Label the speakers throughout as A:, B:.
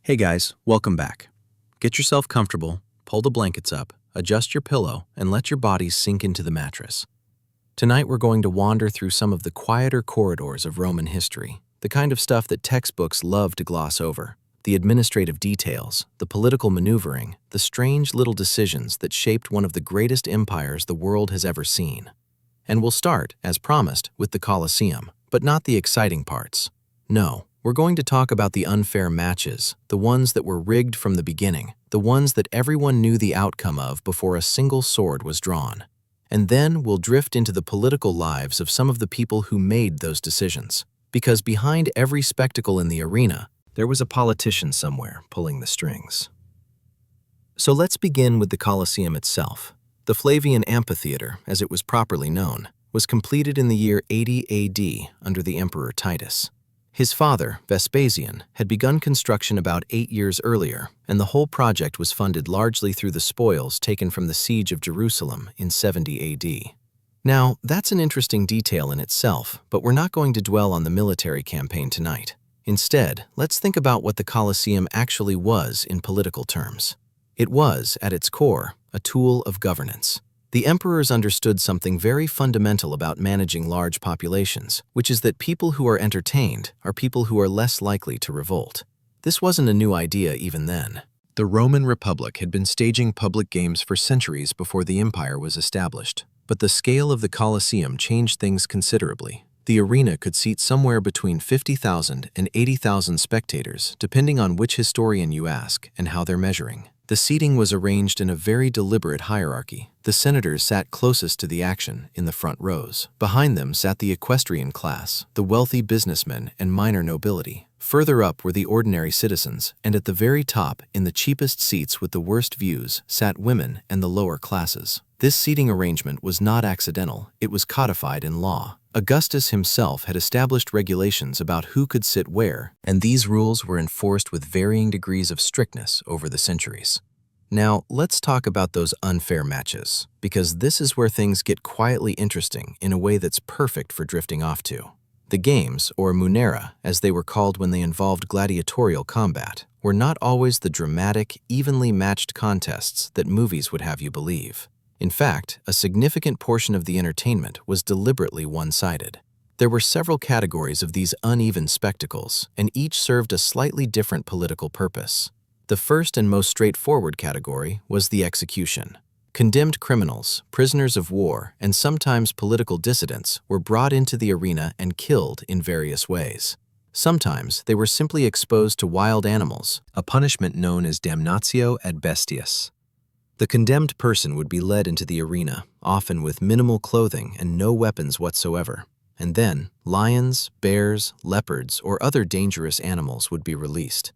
A: Hey guys, welcome back. Get yourself comfortable, pull the blankets up, adjust your pillow, and let your bodies sink into the mattress. Tonight we're going to wander through some of the quieter corridors of Roman history, the kind of stuff that textbooks love to gloss over, the administrative details, the political maneuvering, the strange little decisions that shaped one of the greatest empires the world has ever seen. And we'll start, as promised, with the Colosseum, but not the exciting parts. No. We're going to talk about the unfair matches, the ones that were rigged from the beginning, the ones that everyone knew the outcome of before a single sword was drawn. And then we'll drift into the political lives of some of the people who made those decisions. Because behind every spectacle in the arena, there was a politician somewhere pulling the strings. So let's begin with the Colosseum itself. The Flavian Amphitheater, as it was properly known, was completed in the year 80 AD under the Emperor Titus. His father, Vespasian, had begun construction about 8 years earlier, and the whole project was funded largely through the spoils taken from the siege of Jerusalem in 70 AD. Now, that's an interesting detail in itself, but we're not going to dwell on the military campaign tonight. Instead, let's think about what the Colosseum actually was in political terms. It was, at its core, a tool of governance. The emperors understood something very fundamental about managing large populations, which is that people who are entertained are people who are less likely to revolt. This wasn't a new idea even then. The Roman Republic had been staging public games for centuries before the empire was established, but the scale of the Colosseum changed things considerably. The arena could seat somewhere between 50,000 and 80,000 spectators, depending on which historian you ask and how they're measuring. The seating was arranged in a very deliberate hierarchy. The senators sat closest to the action, in the front rows. Behind them sat the equestrian class, the wealthy businessmen and minor nobility. Further up were the ordinary citizens, and at the very top, in the cheapest seats with the worst views, sat women and the lower classes. This seating arrangement was not accidental, it was codified in law. Augustus himself had established regulations about who could sit where, and these rules were enforced with varying degrees of strictness over the centuries. Now, let's talk about those unfair matches, because this is where things get quietly interesting in a way that's perfect for drifting off to. The games, or munera, as they were called when they involved gladiatorial combat, were not always the dramatic, evenly matched contests that movies would have you believe. In fact, a significant portion of the entertainment was deliberately one-sided. There were several categories of these uneven spectacles, and each served a slightly different political purpose. The first and most straightforward category was the execution. Condemned criminals, prisoners of war, and sometimes political dissidents were brought into the arena and killed in various ways. Sometimes they were simply exposed to wild animals, a punishment known as damnatio ad bestias. The condemned person would be led into the arena, often with minimal clothing and no weapons whatsoever. And then, lions, bears, leopards, or other dangerous animals would be released.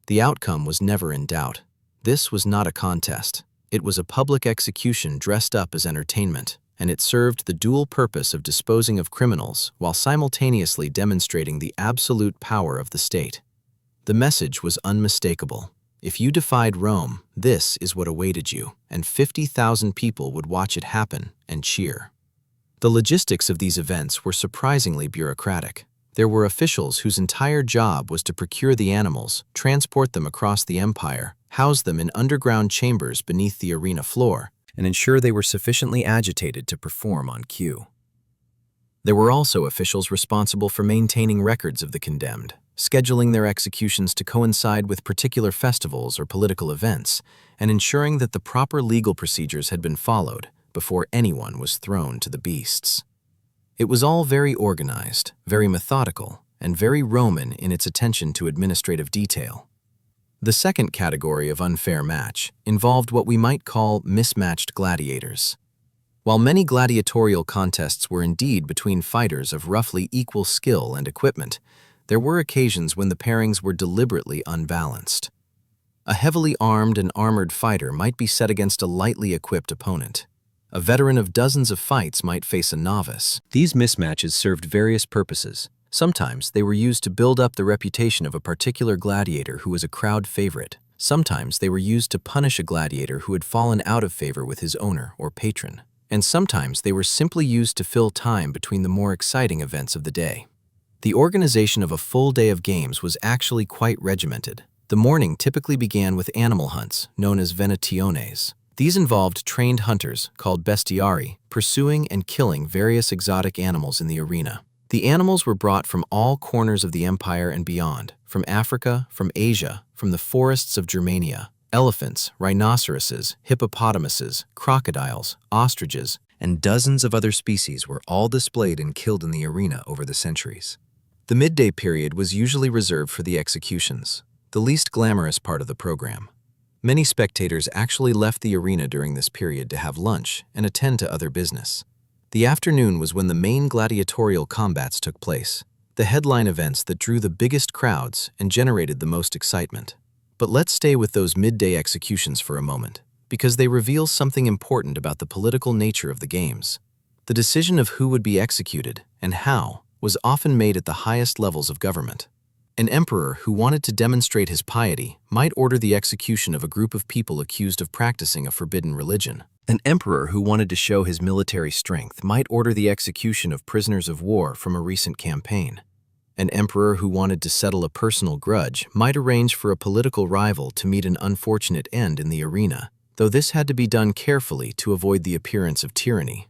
A: The outcome was never in doubt. This was not a contest. It was a public execution dressed up as entertainment, and it served the dual purpose of disposing of criminals while simultaneously demonstrating the absolute power of the state. The message was unmistakable. If you defied Rome, this is what awaited you, and 50,000 people would watch it happen and cheer. The logistics of these events were surprisingly bureaucratic. There were officials whose entire job was to procure the animals, transport them across the empire, house them in underground chambers beneath the arena floor, and ensure they were sufficiently agitated to perform on cue. There were also officials responsible for maintaining records of the condemned, scheduling their executions to coincide with particular festivals or political events, and ensuring that the proper legal procedures had been followed before anyone was thrown to the beasts. It was all very organized, very methodical, and very Roman in its attention to administrative detail. The second category of unfair match involved what we might call mismatched gladiators. While many gladiatorial contests were indeed between fighters of roughly equal skill and equipment, there were occasions when the pairings were deliberately unbalanced. A heavily armed and armored fighter might be set against a lightly equipped opponent. A veteran of dozens of fights might face a novice. These mismatches served various purposes. Sometimes they were used to build up the reputation of a particular gladiator who was a crowd favorite. Sometimes they were used to punish a gladiator who had fallen out of favor with his owner or patron. And sometimes they were simply used to fill time between the more exciting events of the day. The organization of a full day of games was actually quite regimented. The The morning typically began with animal hunts, known as venationes. These involved trained hunters, called bestiari, pursuing and killing various exotic animals in the arena. The animals were brought from all corners of the empire and beyond, from Africa, from Asia, from the forests of Germania. Elephants, rhinoceroses, hippopotamuses, crocodiles, ostriches, and dozens of other species were all displayed and killed in the arena over the centuries. The midday period was usually reserved for the executions, the least glamorous part of the program. Many spectators actually left the arena during this period to have lunch and attend to other business. The afternoon was when the main gladiatorial combats took place, the headline events that drew the biggest crowds and generated the most excitement. But let's stay with those midday executions for a moment, because they reveal something important about the political nature of the games. The decision of who would be executed and how was often made at the highest levels of government. An emperor who wanted to demonstrate his piety might order the execution of a group of people accused of practicing a forbidden religion. An emperor who wanted to show his military strength might order the execution of prisoners of war from a recent campaign. An emperor who wanted to settle a personal grudge might arrange for a political rival to meet an unfortunate end in the arena, though this had to be done carefully to avoid the appearance of tyranny.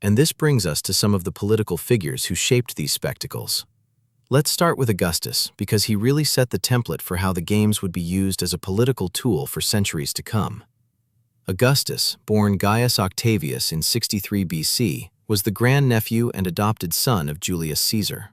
A: And this brings us to some of the political figures who shaped these spectacles. Let's start with Augustus, because he really set the template for how the games would be used as a political tool for centuries to come. Augustus, born Gaius Octavius in 63 BC, was the grandnephew and adopted son of Julius Caesar.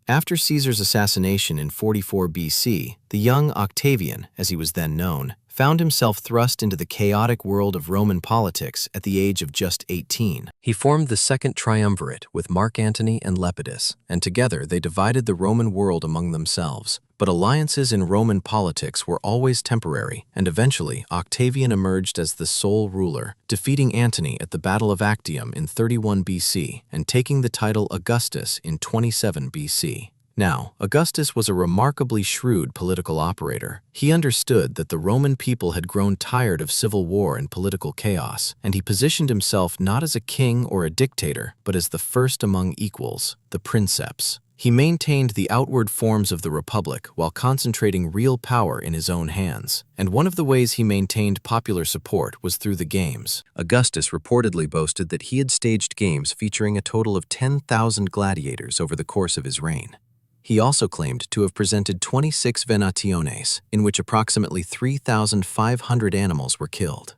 A: After Caesar's assassination in 44 BC, the young Octavian, as he was then known, found himself thrust into the chaotic world of Roman politics at the age of just 18. He formed the Second Triumvirate with Mark Antony and Lepidus, and together they divided the Roman world among themselves. But alliances in Roman politics were always temporary, and eventually Octavian emerged as the sole ruler, defeating Antony at the Battle of Actium in 31 BC and taking the title Augustus in 27 BC. Now, Augustus was a remarkably shrewd political operator. He understood that the Roman people had grown tired of civil war and political chaos, and he positioned himself not as a king or a dictator, but as the first among equals, the princeps. He maintained the outward forms of the republic while concentrating real power in his own hands, and one of the ways he maintained popular support was through the games. Augustus reportedly boasted that he had staged games featuring a total of 10,000 gladiators over the course of his reign. He also claimed to have presented 26 venationes, in which approximately 3,500 animals were killed.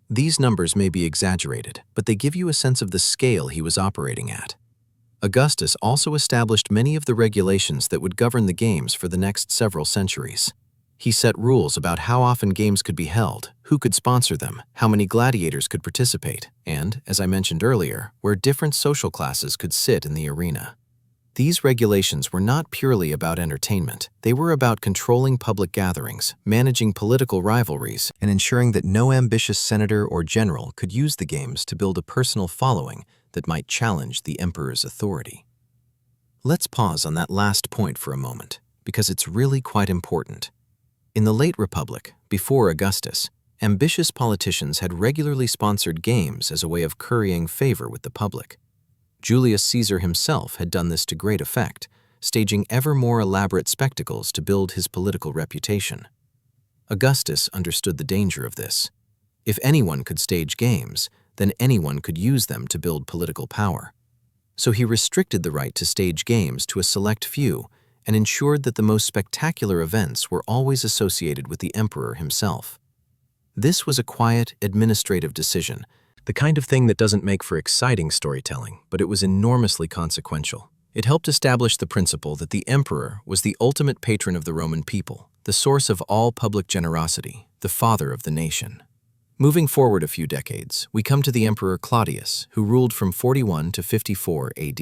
A: These numbers may be exaggerated, but they give you a sense of the scale he was operating at. Augustus also established many of the regulations that would govern the games for the next several centuries. He set rules about how often games could be held, who could sponsor them, how many gladiators could participate, and, as I mentioned earlier, where different social classes could sit in the arena. These regulations were not purely about entertainment. They were about controlling public gatherings, managing political rivalries, and ensuring that no ambitious senator or general could use the games to build a personal following that might challenge the emperor's authority. Let's pause on that last point for a moment, because it's really quite important. In the late Republic, before Augustus, ambitious politicians had regularly sponsored games as a way of currying favor with the public. Julius Caesar himself had done this to great effect, staging ever more elaborate spectacles to build his political reputation. Augustus understood the danger of this. If anyone could stage games, then anyone could use them to build political power. So he restricted the right to stage games to a select few and ensured that the most spectacular events were always associated with the emperor himself. This was a quiet, administrative decision, the kind of thing that doesn't make for exciting storytelling, but it was enormously consequential. It helped establish the principle that the emperor was the ultimate patron of the Roman people, the source of all public generosity, the father of the nation. Moving forward a few decades, we come to the Emperor Claudius, who ruled from 41 to 54 AD.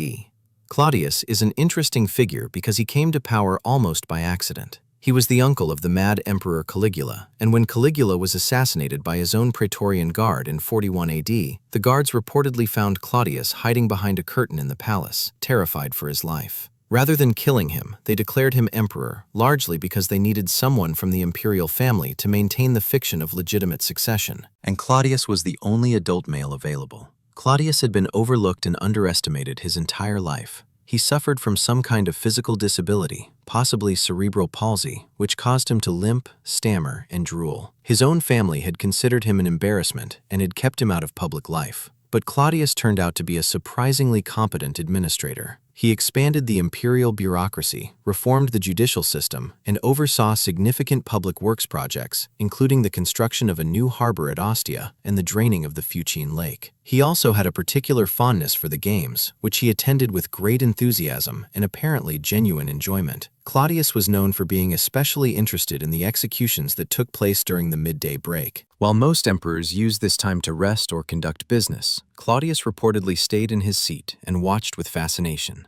A: Claudius is an interesting figure because he came to power almost by accident. He was the uncle of the mad Emperor Caligula, and when Caligula was assassinated by his own Praetorian Guard in 41 AD, the guards reportedly found Claudius hiding behind a curtain in the palace, terrified for his life. Rather than killing him, they declared him emperor, largely because they needed someone from the imperial family to maintain the fiction of legitimate succession, and Claudius was the only adult male available. Claudius had been overlooked and underestimated his entire life. He suffered from some kind of physical disability, possibly cerebral palsy, which caused him to limp, stammer, and drool. His own family had considered him an embarrassment and had kept him out of public life. But Claudius turned out to be a surprisingly competent administrator. He expanded the imperial bureaucracy, reformed the judicial system, and oversaw significant public works projects, including the construction of a new harbor at Ostia and the draining of the Fucine Lake. He also had a particular fondness for the games, which he attended with great enthusiasm and apparently genuine enjoyment. Claudius was known for being especially interested in the executions that took place during the midday break. While most emperors used this time to rest or conduct business, Claudius reportedly stayed in his seat and watched with fascination.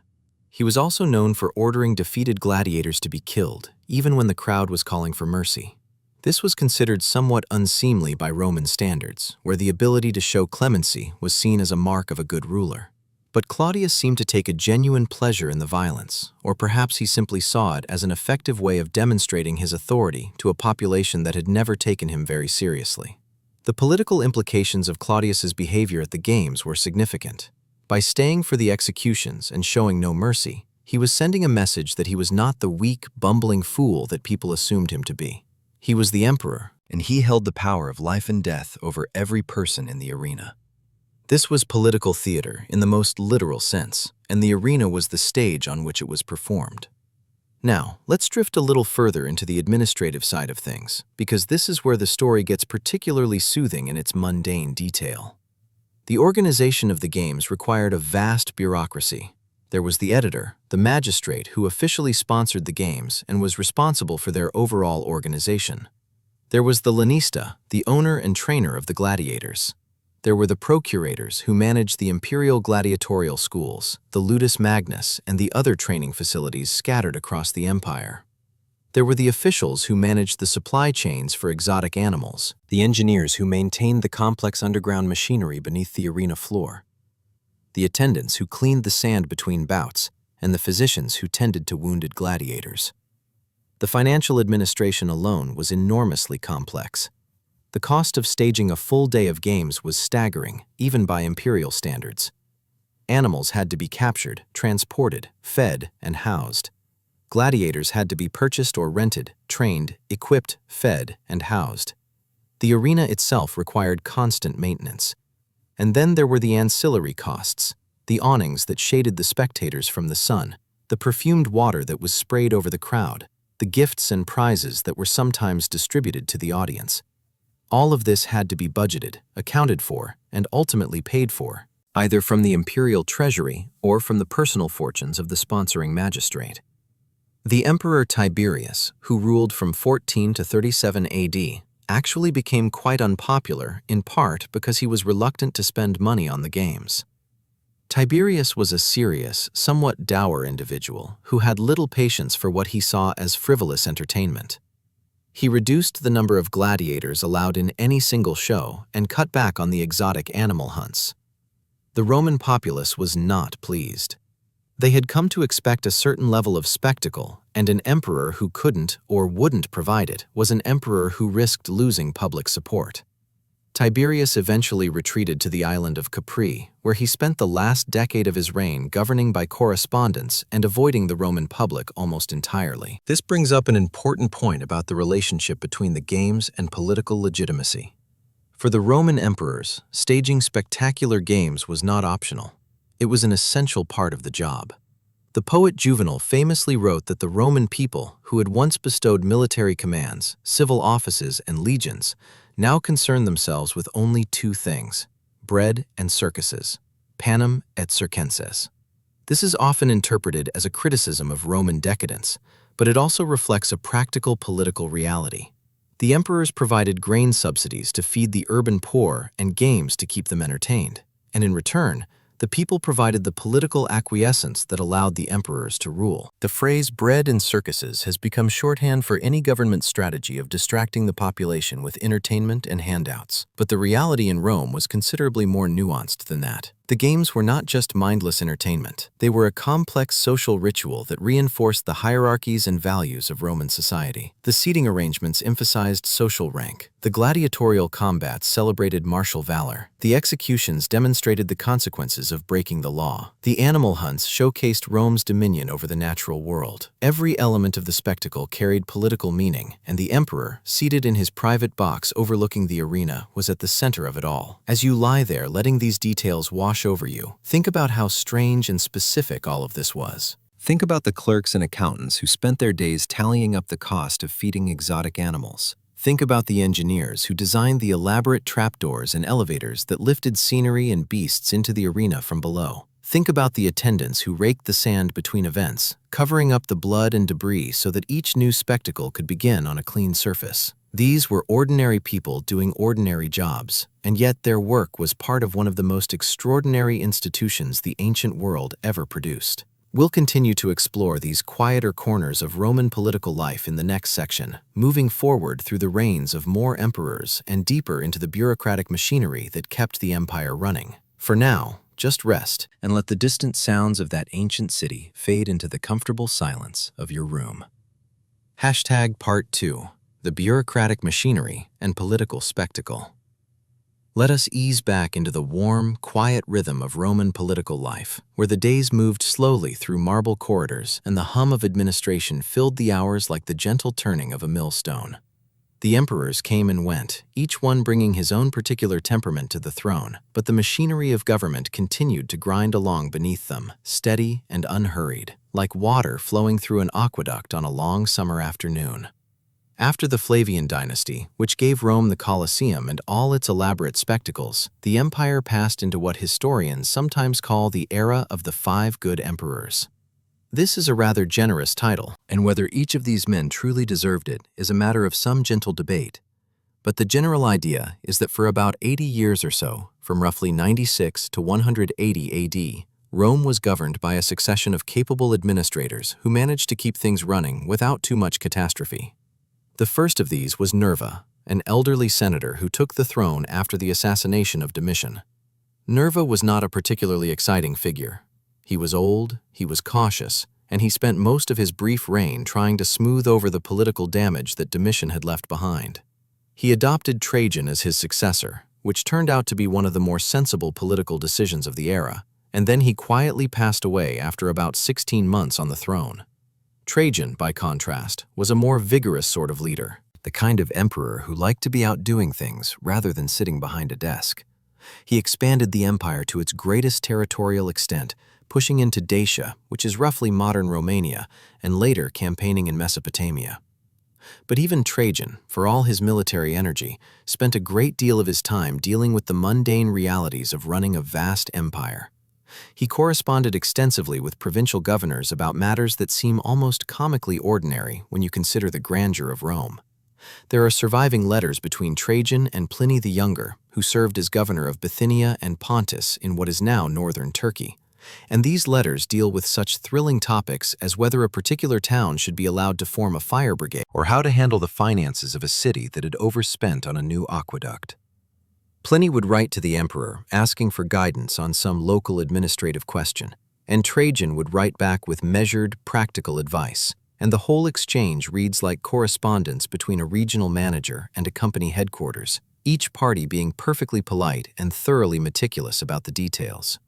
A: He was also known for ordering defeated gladiators to be killed, even when the crowd was calling for mercy. This was considered somewhat unseemly by Roman standards, where the ability to show clemency was seen as a mark of a good ruler. But Claudius seemed to take a genuine pleasure in the violence, or perhaps he simply saw it as an effective way of demonstrating his authority to a population that had never taken him very seriously. The political implications of Claudius's behavior at the games were significant. By staying for the executions and showing no mercy, he was sending a message that he was not the weak, bumbling fool that people assumed him to be. He was the emperor, and he held the power of life and death over every person in the arena. This was political theater in the most literal sense, and the arena was the stage on which it was performed. Now, let's drift a little further into the administrative side of things, because this is where the story gets particularly soothing in its mundane detail. The organization of the games required a vast bureaucracy. There was the editor, the magistrate who officially sponsored the games and was responsible for their overall organization. There was the lanista, the owner and trainer of the gladiators. There were the procurators who managed the imperial gladiatorial schools, the ludus magnus, and the other training facilities scattered across the empire. There were the officials who managed the supply chains for exotic animals, the engineers who maintained the complex underground machinery beneath the arena floor, the attendants who cleaned the sand between bouts, and the physicians who tended to wounded gladiators. The financial administration alone was enormously complex. The cost of staging a full day of games was staggering, even by imperial standards. Animals had to be captured, transported, fed, and housed. Gladiators had to be purchased or rented, trained, equipped, fed, and housed. The arena itself required constant maintenance. And then there were the ancillary costs, the awnings that shaded the spectators from the sun, the perfumed water that was sprayed over the crowd, the gifts and prizes that were sometimes distributed to the audience. All of this had to be budgeted, accounted for, and ultimately paid for, either from the imperial treasury or from the personal fortunes of the sponsoring magistrate. The Emperor Tiberius, who ruled from 14 to 37 AD, actually became quite unpopular in part because he was reluctant to spend money on the games. Tiberius was a serious, somewhat dour individual who had little patience for what he saw as frivolous entertainment. He reduced the number of gladiators allowed in any single show and cut back on the exotic animal hunts. The Roman populace was not pleased. They had come to expect a certain level of spectacle, and an emperor who couldn't or wouldn't provide it was an emperor who risked losing public support. Tiberius eventually retreated to the island of Capri, where he spent the last decade of his reign governing by correspondence and avoiding the Roman public almost entirely. This brings up an important point about the relationship between the games and political legitimacy. For the Roman emperors, staging spectacular games was not optional. It was an essential part of the job. The poet Juvenal famously wrote that the Roman people, who had once bestowed military commands, civil offices, and legions, now concern themselves with only two things: bread and circuses, panem et circenses. This is often interpreted as a criticism of Roman decadence, but it also reflects a practical political reality. The emperors provided grain subsidies to feed the urban poor and games to keep them entertained, and in return, the people provided the political acquiescence that allowed the emperors to rule. The phrase bread and circuses has become shorthand for any government strategy of distracting the population with entertainment and handouts. But the reality in Rome was considerably more nuanced than that. The games were not just mindless entertainment. They were a complex social ritual that reinforced the hierarchies and values of Roman society. The seating arrangements emphasized social rank. The gladiatorial combats celebrated martial valor. The executions demonstrated the consequences of breaking the law. The animal hunts showcased Rome's dominion over the natural world. Every element of the spectacle carried political meaning, and the emperor, seated in his private box overlooking the arena, was at the center of it all. As you lie there letting these details wash over you, think about how strange and specific all of this was.
B: Think about the clerks and accountants who spent their days tallying up the cost of feeding exotic animals.
A: Think about the engineers who designed the elaborate trapdoors and elevators that lifted scenery and beasts into the arena from below. Think about the attendants who raked the sand between events, covering up the blood and debris so that each new spectacle could begin on a clean surface. These were ordinary people doing ordinary jobs, and yet their work was part of one of the most extraordinary institutions the ancient world ever produced. We'll continue to explore these quieter corners of Roman political life in the next section, moving forward through the reigns of more emperors and deeper into the bureaucratic machinery that kept the empire running. For now, just rest and let the distant sounds of that ancient city fade into the comfortable silence of your room. Part 2: The bureaucratic machinery and political spectacle. Let us ease back into the warm, quiet rhythm of Roman political life, where the days moved slowly through marble corridors and the hum of administration filled the hours like the gentle turning of a millstone. The emperors came and went, each one bringing his own particular temperament to the throne, but the machinery of government continued to grind along beneath them, steady and unhurried, like water flowing through an aqueduct on a long summer afternoon. After the Flavian dynasty, which gave Rome the Colosseum and all its elaborate spectacles, the empire passed into what historians sometimes call the era of the 5 good emperors. This is a rather generous title, and whether each of these men truly deserved it is a matter of some gentle debate. But the general idea is that for about 80 years or so, from roughly 96 to 180 AD, Rome was governed by a succession of capable administrators who managed to keep things running without too much catastrophe. The first of these was Nerva, an elderly senator who took the throne after the assassination of Domitian. Nerva was not a particularly exciting figure. He was old, he was cautious, and he spent most of his brief reign trying to smooth over the political damage that Domitian had left behind. He adopted Trajan as his successor, which turned out to be one of the more sensible political decisions of the era, and then he quietly passed away after about 16 months on the throne. Trajan, by contrast, was a more vigorous sort of leader, the kind of emperor who liked to be out doing things rather than sitting behind a desk. He expanded the empire to its greatest territorial extent, pushing into Dacia, which is roughly modern Romania, and later campaigning in Mesopotamia. But even Trajan, for all his military energy, spent a great deal of his time dealing with the mundane realities of running a vast empire. He corresponded extensively with provincial governors about matters that seem almost comically ordinary when you consider the grandeur of Rome. There are surviving letters between Trajan and Pliny the Younger, who served as governor of Bithynia and Pontus in what is now northern Turkey. And these letters deal with such thrilling topics as whether a particular town should be allowed to form a fire brigade or how to handle the finances of a city that had overspent on a new aqueduct. Pliny would write to the emperor asking for guidance on some local administrative question, and Trajan would write back with measured, practical advice, and the whole exchange reads like correspondence between a regional manager and a company headquarters, each party being perfectly polite and thoroughly meticulous about the details.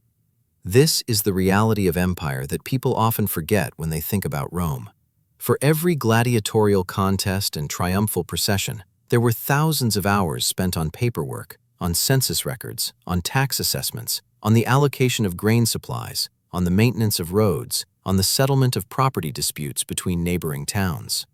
A: This is the reality of empire that people often forget when they think about Rome. For every gladiatorial contest and triumphal procession, there were thousands of hours spent on paperwork, on census records, on tax assessments, on the allocation of grain supplies, on the maintenance of roads, on the settlement of property disputes between neighboring towns.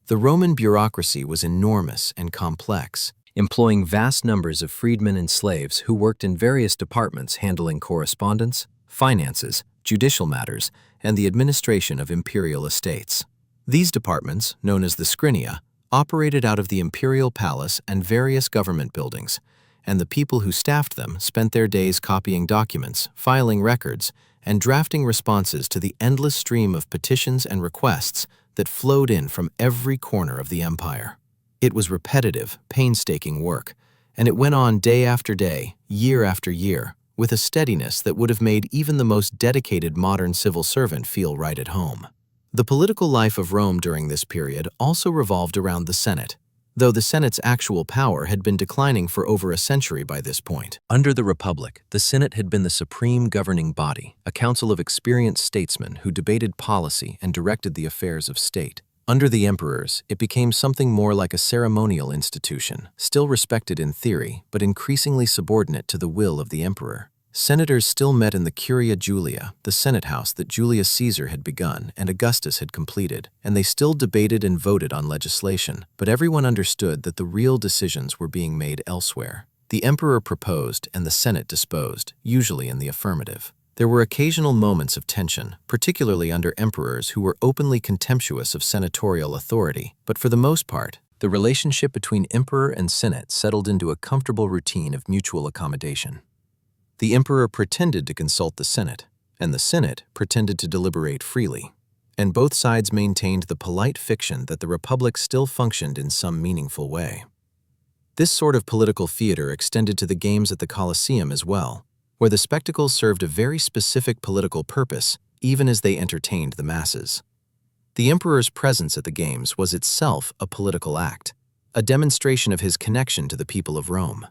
A: The Roman bureaucracy was enormous and complex, employing vast numbers of freedmen and slaves who worked in various departments handling correspondence, finances, judicial matters, and the administration of imperial estates. These departments, known as the scrinia, operated out of the imperial palace and various government buildings, and the people who staffed them spent their days copying documents, filing records, and drafting responses to the endless stream of petitions and requests that flowed in from every corner of the empire. It was repetitive, painstaking work, and it went on day after day, year after year, with a steadiness that would have made even the most dedicated modern civil servant feel right at home. The political life of Rome during this period also revolved around the Senate, though the Senate's actual power had been declining for over a century by this point. Under the Republic, the Senate had been the supreme governing body, a council of experienced statesmen who debated policy and directed the affairs of state. Under the emperors, it became something more like a ceremonial institution, still respected in theory, but increasingly subordinate to the will of the emperor. Senators still met in the Curia Julia, the Senate house that Julius Caesar had begun and Augustus had completed, and they still debated and voted on legislation, but everyone understood that the real decisions were being made elsewhere. The emperor proposed and the Senate disposed, usually in the affirmative. There were occasional moments of tension, particularly under emperors who were openly contemptuous of senatorial authority, but for the most part, the relationship between emperor and Senate settled into a comfortable routine of mutual accommodation. The emperor pretended to consult the Senate, and the Senate pretended to deliberate freely, and both sides maintained the polite fiction that the Republic still functioned in some meaningful way. This sort of political theater extended to the games at the Colosseum as well, where the spectacles served a very specific political purpose, even as they entertained the masses. The emperor's presence at the games was itself a political act, a demonstration of his connection to the people of Rome.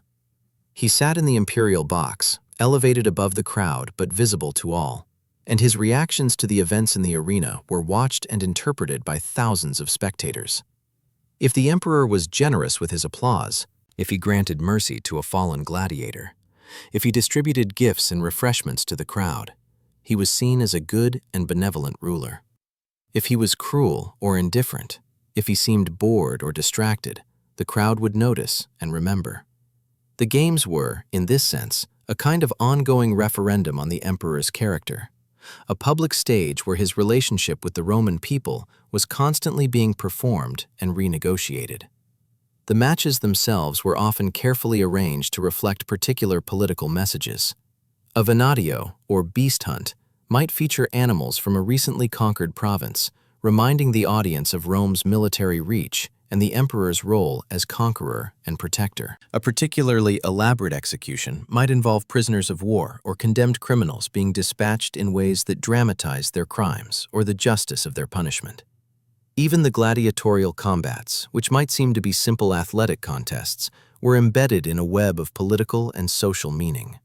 A: He sat in the imperial box, elevated above the crowd but visible to all, and his reactions to the events in the arena were watched and interpreted by thousands of spectators. If the emperor was generous with his applause, if he granted mercy to a fallen gladiator, if he distributed gifts and refreshments to the crowd, he was seen as a good and benevolent ruler. If he was cruel or indifferent, if he seemed bored or distracted, the crowd would notice and remember. The games were, in this sense, a kind of ongoing referendum on the emperor's character, a public stage where his relationship with the Roman people was constantly being performed and renegotiated. The matches themselves were often carefully arranged to reflect particular political messages. A venatio, or beast hunt, might feature animals from a recently conquered province, reminding the audience of Rome's military reach and the emperor's role as conqueror and protector. A particularly elaborate execution might involve prisoners of war or condemned criminals being dispatched in ways that dramatized their crimes or the justice of their punishment. Even the gladiatorial combats, which might seem to be simple athletic contests, were embedded in a web of political and social meaning.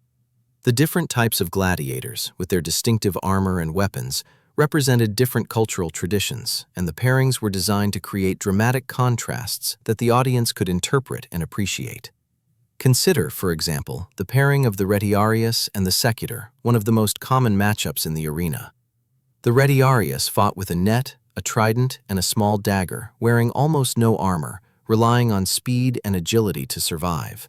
A: The different types of gladiators, with their distinctive armor and weapons, represented different cultural traditions, and the pairings were designed to create dramatic contrasts that the audience could interpret and appreciate. Consider, for example, the pairing of the retiarius and the secutor, one of the most common matchups in the arena. The retiarius fought with a net, a trident, and a small dagger, wearing almost no armor, relying on speed and agility to survive.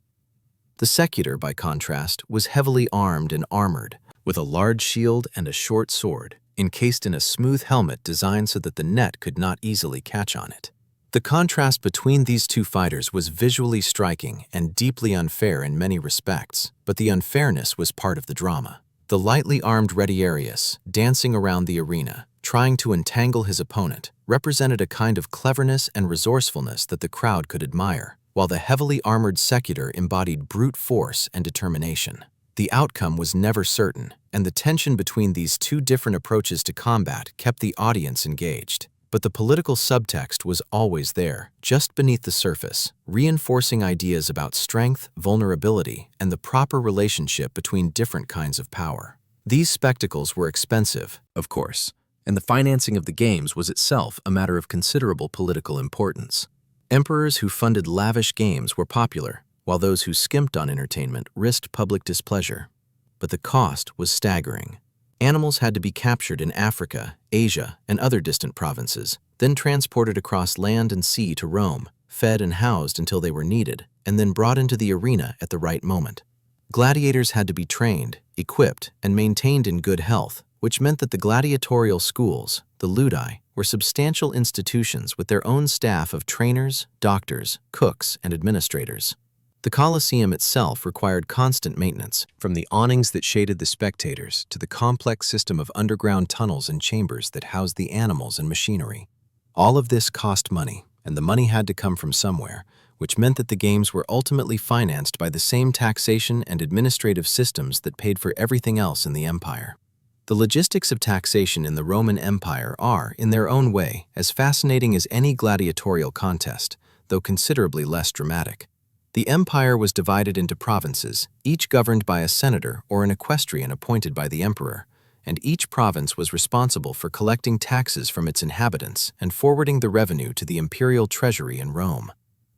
A: The secutor, by contrast, was heavily armed and armored, with a large shield and a short sword, encased in a smooth helmet designed so that the net could not easily catch on it. The contrast between these two fighters was visually striking and deeply unfair in many respects, but the unfairness was part of the drama. The lightly armed retiarius, dancing around the arena, trying to entangle his opponent, represented a kind of cleverness and resourcefulness that the crowd could admire, while the heavily armored secutor embodied brute force and determination. The outcome was never certain, and the tension between these two different approaches to combat kept the audience engaged. But the political subtext was always there, just beneath the surface, reinforcing ideas about strength, vulnerability, and the proper relationship between different kinds of power. These spectacles were expensive, of course, and the financing of the games was itself a matter of considerable political importance. Emperors who funded lavish games were popular, while those who skimped on entertainment risked public displeasure. But the cost was staggering. Animals had to be captured in Africa, Asia, and other distant provinces, then transported across land and sea to Rome, fed and housed until they were needed, and then brought into the arena at the right moment. Gladiators had to be trained, equipped, and maintained in good health, which meant that the gladiatorial schools, the ludi, were substantial institutions with their own staff of trainers, doctors, cooks, and administrators. The Colosseum itself required constant maintenance, from the awnings that shaded the spectators to the complex system of underground tunnels and chambers that housed the animals and machinery. All of this cost money, and the money had to come from somewhere, which meant that the games were ultimately financed by the same taxation and administrative systems that paid for everything else in the empire. The logistics of taxation in the Roman Empire are, in their own way, as fascinating as any gladiatorial contest, though considerably less dramatic. The empire was divided into provinces, each governed by a senator or an equestrian appointed by the emperor, and each province was responsible for collecting taxes from its inhabitants and forwarding the revenue to the imperial treasury in Rome.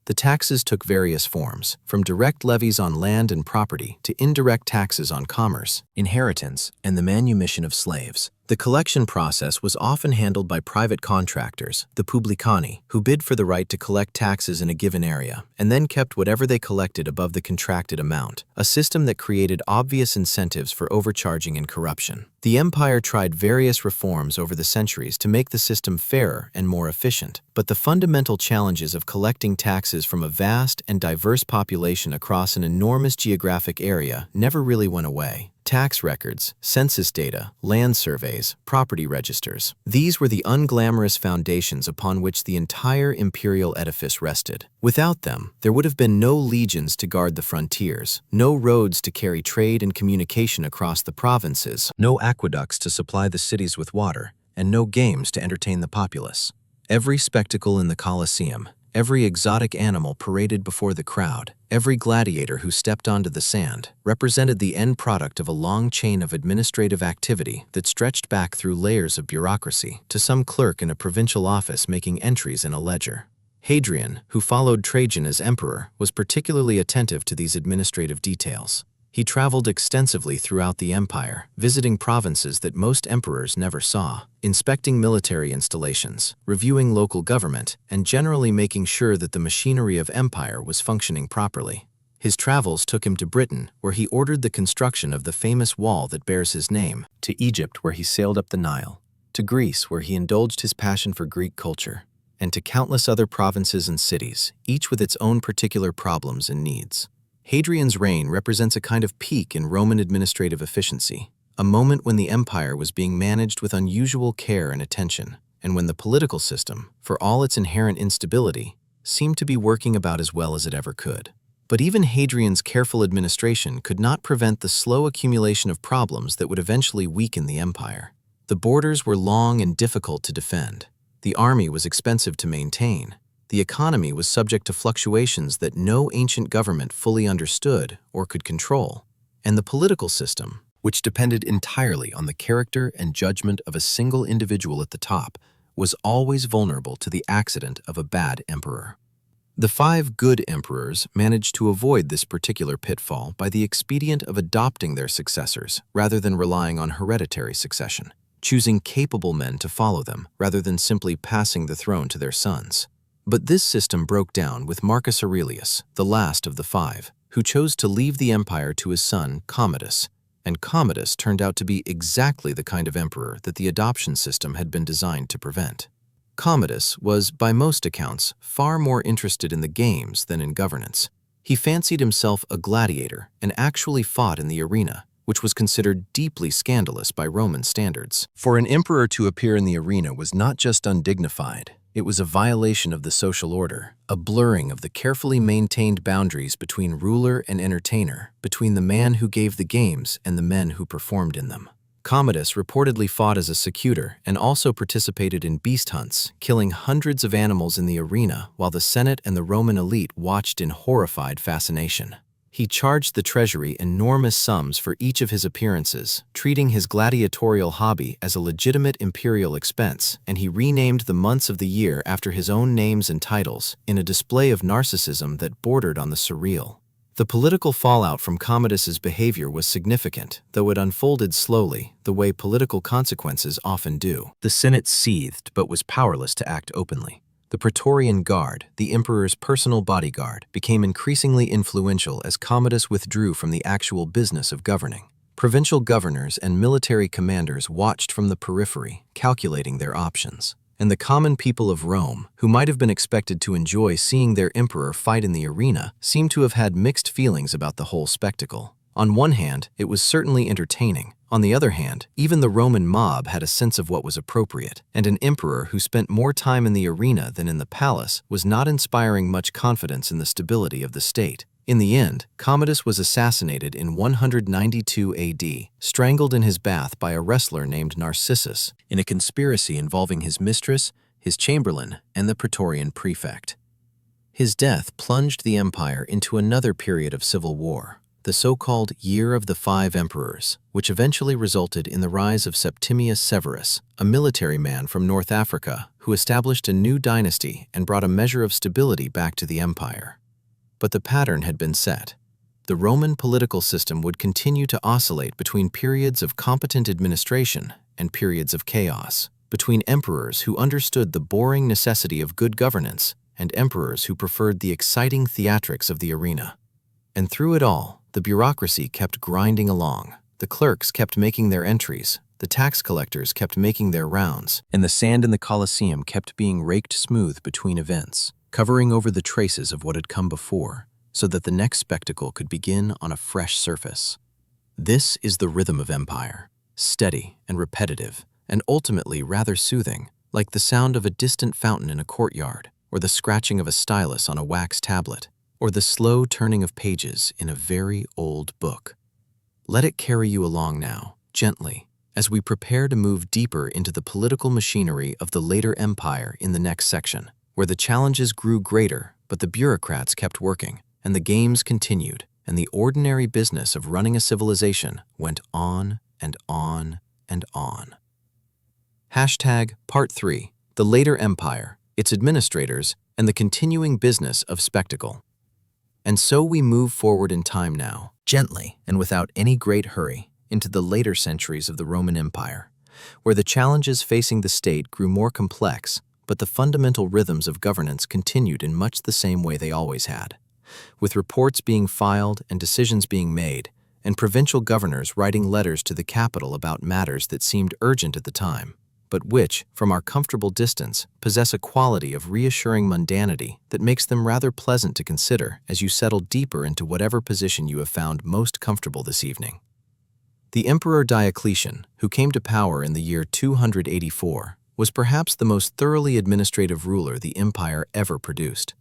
A: The taxes took various forms, from direct levies on land and property to indirect taxes on commerce, inheritance, and the manumission of slaves. The collection process was often handled by private contractors, the publicani, who bid for the right to collect taxes in a given area, and then kept whatever they collected above the contracted amount, a system that created obvious incentives for overcharging and corruption. The empire tried various reforms over the centuries to make the system fairer and more efficient, but the fundamental challenges of collecting taxes from a vast and diverse population across an enormous geographic area never really went away. Tax records, census data, land surveys, property registers. These were the unglamorous foundations upon which the entire imperial edifice rested. Without them, there would have been no legions to guard the frontiers, no roads to carry trade and communication across the provinces, no aqueducts to supply the cities with water, and no games to entertain the populace. Every spectacle in the Colosseum, every exotic animal paraded before the crowd, every gladiator who stepped onto the sand, represented the end product of a long chain of administrative activity that stretched back through layers of bureaucracy to some clerk in a provincial office making entries in a ledger. Hadrian, who followed Trajan as emperor, was particularly attentive to these administrative details. He traveled extensively throughout the empire, visiting provinces that most emperors never saw, inspecting military installations, reviewing local government, and generally making sure that the machinery of empire was functioning properly. His travels took him to Britain, where he ordered the construction of the famous wall that bears his name, to Egypt, where he sailed up the Nile, to Greece, where he indulged his passion for Greek culture, and to countless other provinces and cities, each with its own particular problems and needs. Hadrian's reign represents a kind of peak in Roman administrative efficiency, a moment when the empire was being managed with unusual care and attention, and when the political system, for all its inherent instability, seemed to be working about as well as it ever could. But even Hadrian's careful administration could not prevent the slow accumulation of problems that would eventually weaken the empire. The borders were long and difficult to defend. The army was expensive to maintain. The economy was subject to fluctuations that no ancient government fully understood or could control. And the political system, which depended entirely on the character and judgment of a single individual at the top, was always vulnerable to the accident of a bad emperor. The 5 good emperors managed to avoid this particular pitfall by the expedient of adopting their successors rather than relying on hereditary succession, choosing capable men to follow them rather than simply passing the throne to their sons. But this system broke down with Marcus Aurelius, the last of the 5, who chose to leave the empire to his son Commodus, and Commodus turned out to be exactly the kind of emperor that the adoption system had been designed to prevent. Commodus was, by most accounts, far more interested in the games than in governance. He fancied himself a gladiator and actually fought in the arena, which was considered deeply scandalous by Roman standards. For an emperor to appear in the arena was not just undignified, it was a violation of the social order, a blurring of the carefully maintained boundaries between ruler and entertainer, between the man who gave the games and the men who performed in them. Commodus reportedly fought as a secutor and also participated in beast hunts, killing hundreds of animals in the arena while the Senate and the Roman elite watched in horrified fascination. He charged the treasury enormous sums for each of his appearances, treating his gladiatorial hobby as a legitimate imperial expense, and he renamed the months of the year after his own names and titles, in a display of narcissism that bordered on the surreal. The political fallout from Commodus's behavior was significant, though it unfolded slowly, the way political consequences often do. The Senate seethed but was powerless to act openly. The Praetorian Guard, the emperor's personal bodyguard, became increasingly influential as Commodus withdrew from the actual business of governing. Provincial governors and military commanders watched from the periphery, calculating their options. And the common people of Rome, who might have been expected to enjoy seeing their emperor fight in the arena, seemed to have had mixed feelings about the whole spectacle. On one hand, it was certainly entertaining. On the other hand, even the Roman mob had a sense of what was appropriate, and an emperor who spent more time in the arena than in the palace was not inspiring much confidence in the stability of the state. In the end, Commodus was assassinated in 192 AD, strangled in his bath by a wrestler named Narcissus, in a conspiracy involving his mistress, his chamberlain, and the Praetorian prefect. His death plunged the empire into another period of civil war, the so-called Year of the Five Emperors, which eventually resulted in the rise of Septimius Severus, a military man from North Africa who established a new dynasty and brought a measure of stability back to the empire. But the pattern had been set. The Roman political system would continue to oscillate between periods of competent administration and periods of chaos, between emperors who understood the boring necessity of good governance and emperors who preferred the exciting theatrics of the arena. And through it all, the bureaucracy kept grinding along. The clerks kept making their entries, the tax collectors kept making their rounds, and the sand in the Colosseum kept being raked smooth between events, covering over the traces of what had come before, so that the next spectacle could begin on a fresh surface. This is the rhythm of empire, steady and repetitive, and ultimately rather soothing, like the sound of a distant fountain in a courtyard, or the scratching of a stylus on a wax tablet, or the slow turning of pages in a very old book. Let it carry you along now, gently, as we prepare to move deeper into the political machinery of the later empire in the next section, where the challenges grew greater, but the bureaucrats kept working, and the games continued, and the ordinary business of running a civilization went on and on and on. Part 3, the later empire, its administrators, and the continuing business of spectacle. And so we move forward in time now, gently and without any great hurry, into the later centuries of the Roman Empire, where the challenges facing the state grew more complex, but the fundamental rhythms of governance continued in much the same way they always had, with reports being filed and decisions being made, and provincial governors writing letters to the capital about matters that seemed urgent at the time, but which, from our comfortable distance, possess a quality of reassuring mundanity that makes them rather pleasant to consider as you settle deeper into whatever position you have found most comfortable this evening. The Emperor Diocletian, who came to power in the year 284, was perhaps the most thoroughly administrative ruler the empire ever produced.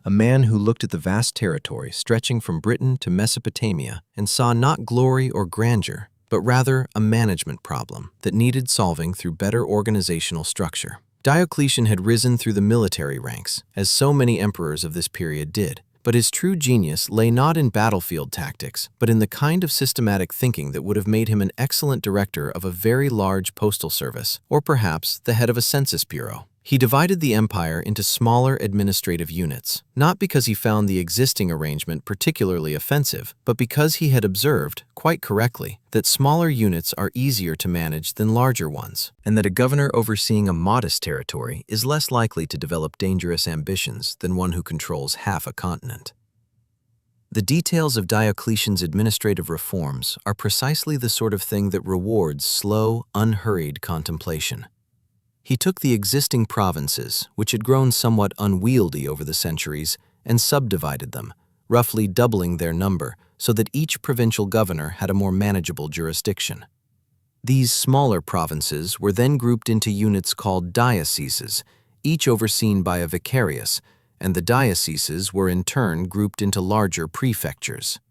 A: A man who looked at the vast territory stretching from Britain to Mesopotamia and saw not glory or grandeur, but rather a management problem that needed solving through better organizational structure. Diocletian had risen through the military ranks, as so many emperors of this period did, but his true genius lay not in battlefield tactics, but in the kind of systematic thinking that would have made him an excellent director of a very large postal service, or perhaps the head of a census bureau. He divided the empire into smaller administrative units, not because he found the existing arrangement particularly offensive, but because he had observed, quite correctly, that smaller units are easier to manage than larger ones, and that a governor overseeing a modest territory is less likely to develop dangerous ambitions than one who controls half a continent. The details of Diocletian's administrative reforms are precisely the sort of thing that rewards slow, unhurried contemplation. He took the existing provinces, which had grown somewhat unwieldy over the centuries, and subdivided them, roughly doubling their number so that each provincial governor had a more manageable jurisdiction. These smaller provinces were then grouped into units called dioceses, each overseen by a vicarius, and the dioceses were in turn grouped into larger prefectures.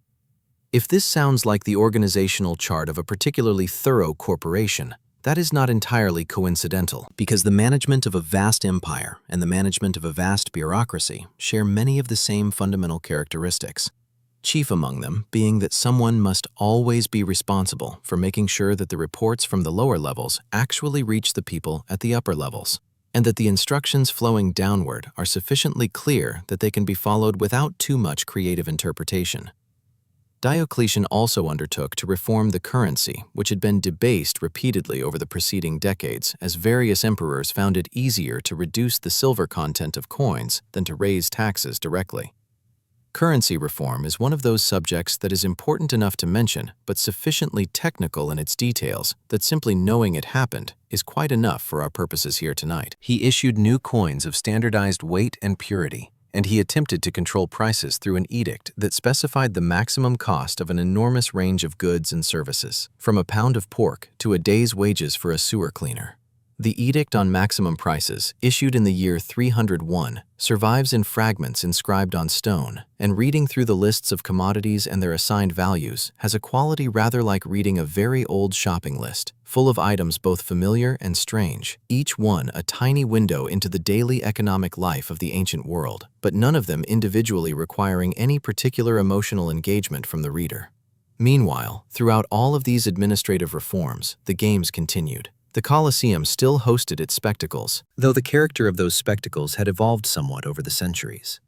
A: If this sounds like the organizational chart of a particularly thorough corporation, that is not entirely coincidental, because the management of a vast empire and the management of a vast bureaucracy share many of the same fundamental characteristics, chief among them being that someone must always be responsible for making sure that the reports from the lower levels actually reach the people at the upper levels, and that the instructions flowing downward are sufficiently clear that they can be followed without too much creative interpretation. Diocletian also undertook to reform the currency, which had been debased repeatedly over the preceding decades, as various emperors found it easier to reduce the silver content of coins than to raise taxes directly. Currency reform is one of those subjects that is important enough to mention, but sufficiently technical in its details that simply knowing it happened is quite enough for our purposes here tonight. He issued new coins of standardized weight and purity, and he attempted to control prices through an edict that specified the maximum cost of an enormous range of goods and services, from a pound of pork to a day's wages for a sewer cleaner. The Edict on Maximum Prices, issued in the year 301, survives in fragments inscribed on stone, and reading through the lists of commodities and their assigned values has a quality rather like reading a very old shopping list, full of items both familiar and strange, each one a tiny window into the daily economic life of the ancient world, but none of them individually requiring any particular emotional engagement from the reader. Meanwhile, throughout all of these administrative reforms, the games continued. The Colosseum still hosted its spectacles, though the character of those spectacles had evolved somewhat over the centuries.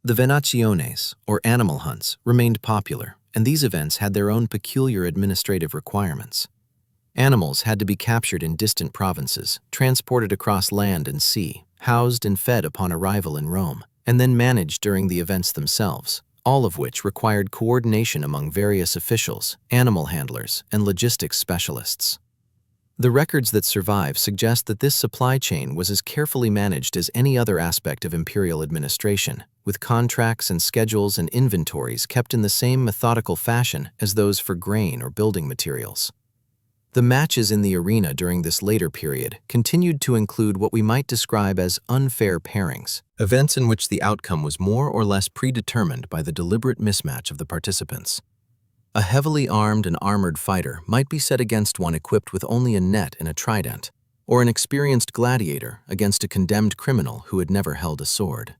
A: The venaciones, or animal hunts, remained popular, and these events had their own peculiar administrative requirements. Animals had to be captured in distant provinces, transported across land and sea, housed and fed upon arrival in Rome, and then managed during the events themselves, all of which required coordination among various officials, animal handlers, and logistics specialists. The records that survive suggest that this supply chain was as carefully managed as any other aspect of imperial administration, with contracts and schedules and inventories kept in the same methodical fashion as those for grain or building materials. The matches in the arena during this later period continued to include what we might describe as unfair pairings, events in which the outcome was more or less predetermined by the deliberate mismatch of the participants. A heavily armed and armored fighter might be set against one equipped with only a net and a trident, or an experienced gladiator against a condemned criminal who had never held a sword.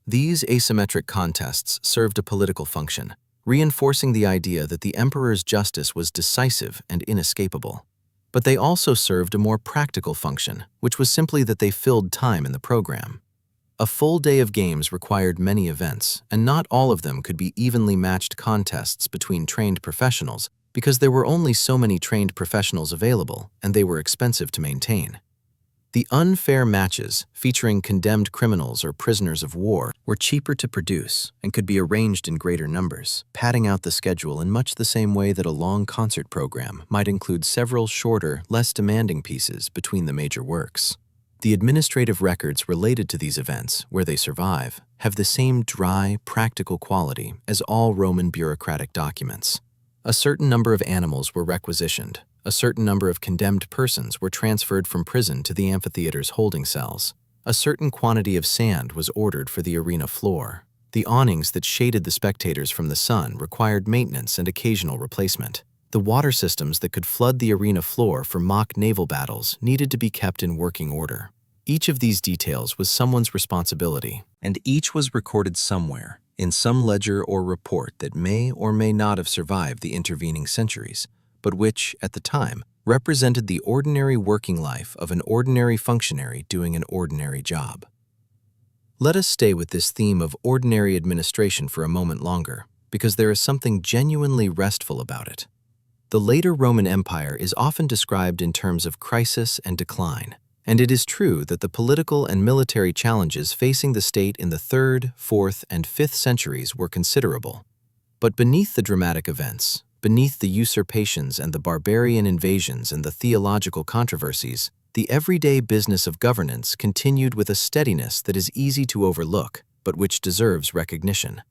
A: These asymmetric contests served a political function, reinforcing the idea that the emperor's justice was decisive and inescapable. But they also served a more practical function, which was simply that they filled time in the program. A full day of games required many events, and not all of them could be evenly matched contests between trained professionals because there were only so many trained professionals available, and they were expensive to maintain. The unfair matches, featuring condemned criminals or prisoners of war, were cheaper to produce and could be arranged in greater numbers, padding out the schedule in much the same way that a long concert program might include several shorter, less demanding pieces between the major works. The administrative records related to these events, where they survive, have the same dry, practical quality as all Roman bureaucratic documents. A certain number of animals were requisitioned. A certain number of condemned persons were transferred from prison to the amphitheater's holding cells. A certain quantity of sand was ordered for the arena floor. The awnings that shaded the spectators from the sun required maintenance and occasional replacement. The water systems that could flood the arena floor for mock naval battles needed to be kept in working order. Each of these details was someone's responsibility, and each was recorded somewhere, in some ledger or report that may or may not have survived the intervening centuries, but which, at the time, represented the ordinary working life of an ordinary functionary doing an ordinary job. Let us stay with this theme of ordinary administration for a moment longer, because there is something genuinely restful about it. The later Roman Empire is often described in terms of crisis and decline, and it is true that the political and military challenges facing the state in the 3rd, 4th, and 5th centuries were considerable. But beneath the dramatic events, beneath the usurpations and the barbarian invasions and the theological controversies, the everyday business of governance continued with a steadiness that is easy to overlook, but which deserves recognition.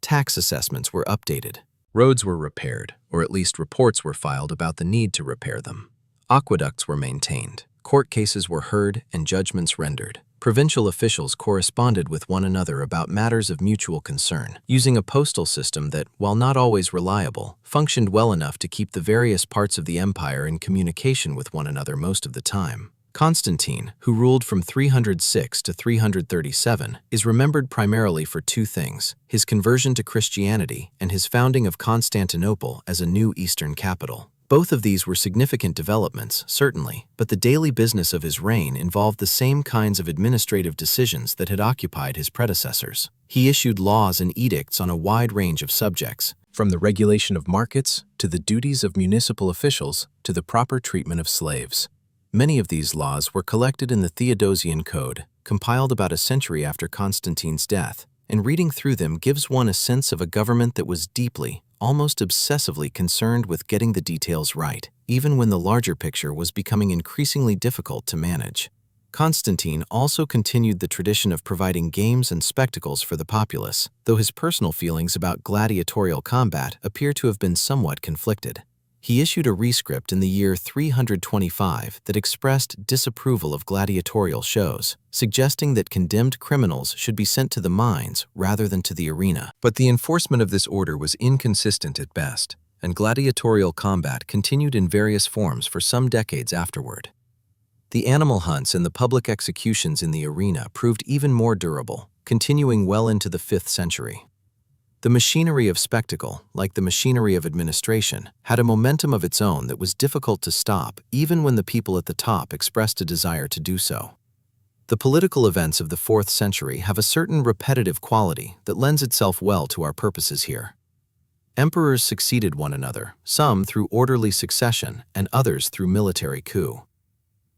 A: Tax assessments were updated. Roads were repaired, or at least reports were filed about the need to repair them. Aqueducts were maintained. Court cases were heard and judgments rendered. Provincial officials corresponded with one another about matters of mutual concern, using a postal system that, while not always reliable, functioned well enough to keep the various parts of the empire in communication with one another most of the time. Constantine, who ruled from 306 to 337, is remembered primarily for two things: his conversion to Christianity and his founding of Constantinople as a new Eastern capital. Both of these were significant developments, certainly, but the daily business of his reign involved the same kinds of administrative decisions that had occupied his predecessors. He issued laws and edicts on a wide range of subjects, from the regulation of markets to the duties of municipal officials to the proper treatment of slaves. Many of these laws were collected in the Theodosian Code, compiled about a century after Constantine's death, and reading through them gives one a sense of a government that was deeply, almost obsessively concerned with getting the details right, even when the larger picture was becoming increasingly difficult to manage. Constantine also continued the tradition of providing games and spectacles for the populace, though his personal feelings about gladiatorial combat appear to have been somewhat conflicted. He issued a rescript in the year 325 that expressed disapproval of gladiatorial shows, suggesting that condemned criminals should be sent to the mines rather than to the arena. But the enforcement of this order was inconsistent at best, and gladiatorial combat continued in various forms for some decades afterward. The animal hunts and the public executions in the arena proved even more durable, continuing well into the 5th century. The machinery of spectacle, like the machinery of administration, had a momentum of its own that was difficult to stop even when the people at the top expressed a desire to do so. The political events of the 4th century have a certain repetitive quality that lends itself well to our purposes here. Emperors succeeded one another, some through orderly succession and others through military coup.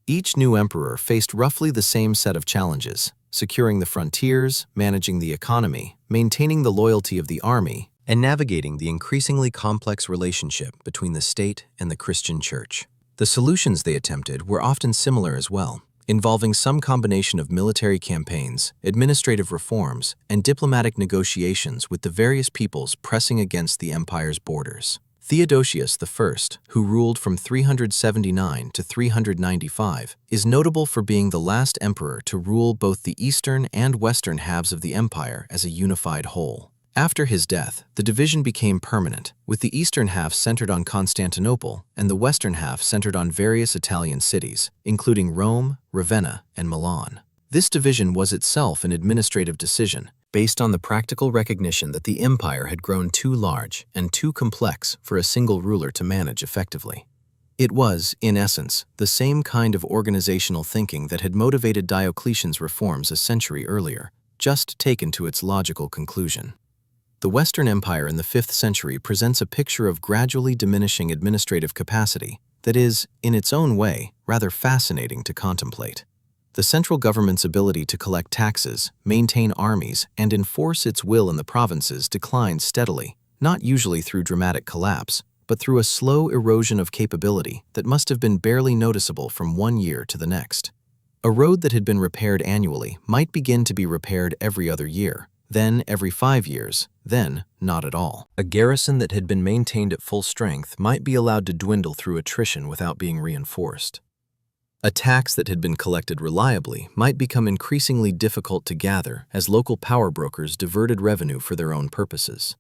A: Each new emperor faced roughly the same set of challenges: securing the frontiers, managing the economy, maintaining the loyalty of the army, and navigating the increasingly complex relationship between the state and the Christian Church. The solutions they attempted were often similar as well, involving some combination of military campaigns, administrative reforms, and diplomatic negotiations with the various peoples pressing against the empire's borders. Theodosius I, who ruled from 379 to 395, is notable for being the last emperor to rule both the eastern and western halves of the empire as a unified whole. After his death, the division became permanent, with the eastern half centered on Constantinople and the western half centered on various Italian cities, including Rome, Ravenna, and Milan. This division was itself an administrative decision, based on the practical recognition that the empire had grown too large and too complex for a single ruler to manage effectively. It was, in essence, the same kind of organizational thinking that had motivated Diocletian's reforms a century earlier, just taken to its logical conclusion. The Western Empire in the 5th century presents a picture of gradually diminishing administrative capacity that is, in its own way, rather fascinating to contemplate. The central government's ability to collect taxes, maintain armies, and enforce its will in the provinces declined steadily, not usually through dramatic collapse, but through a slow erosion of capability that must have been barely noticeable from one year to the next. A road that had been repaired annually might begin to be repaired every other year, then every 5 years, then not at all. A garrison that had been maintained at full strength might be allowed to dwindle through attrition without being reinforced. A tax that had been collected reliably might become increasingly difficult to gather as local power brokers diverted revenue for their own purposes.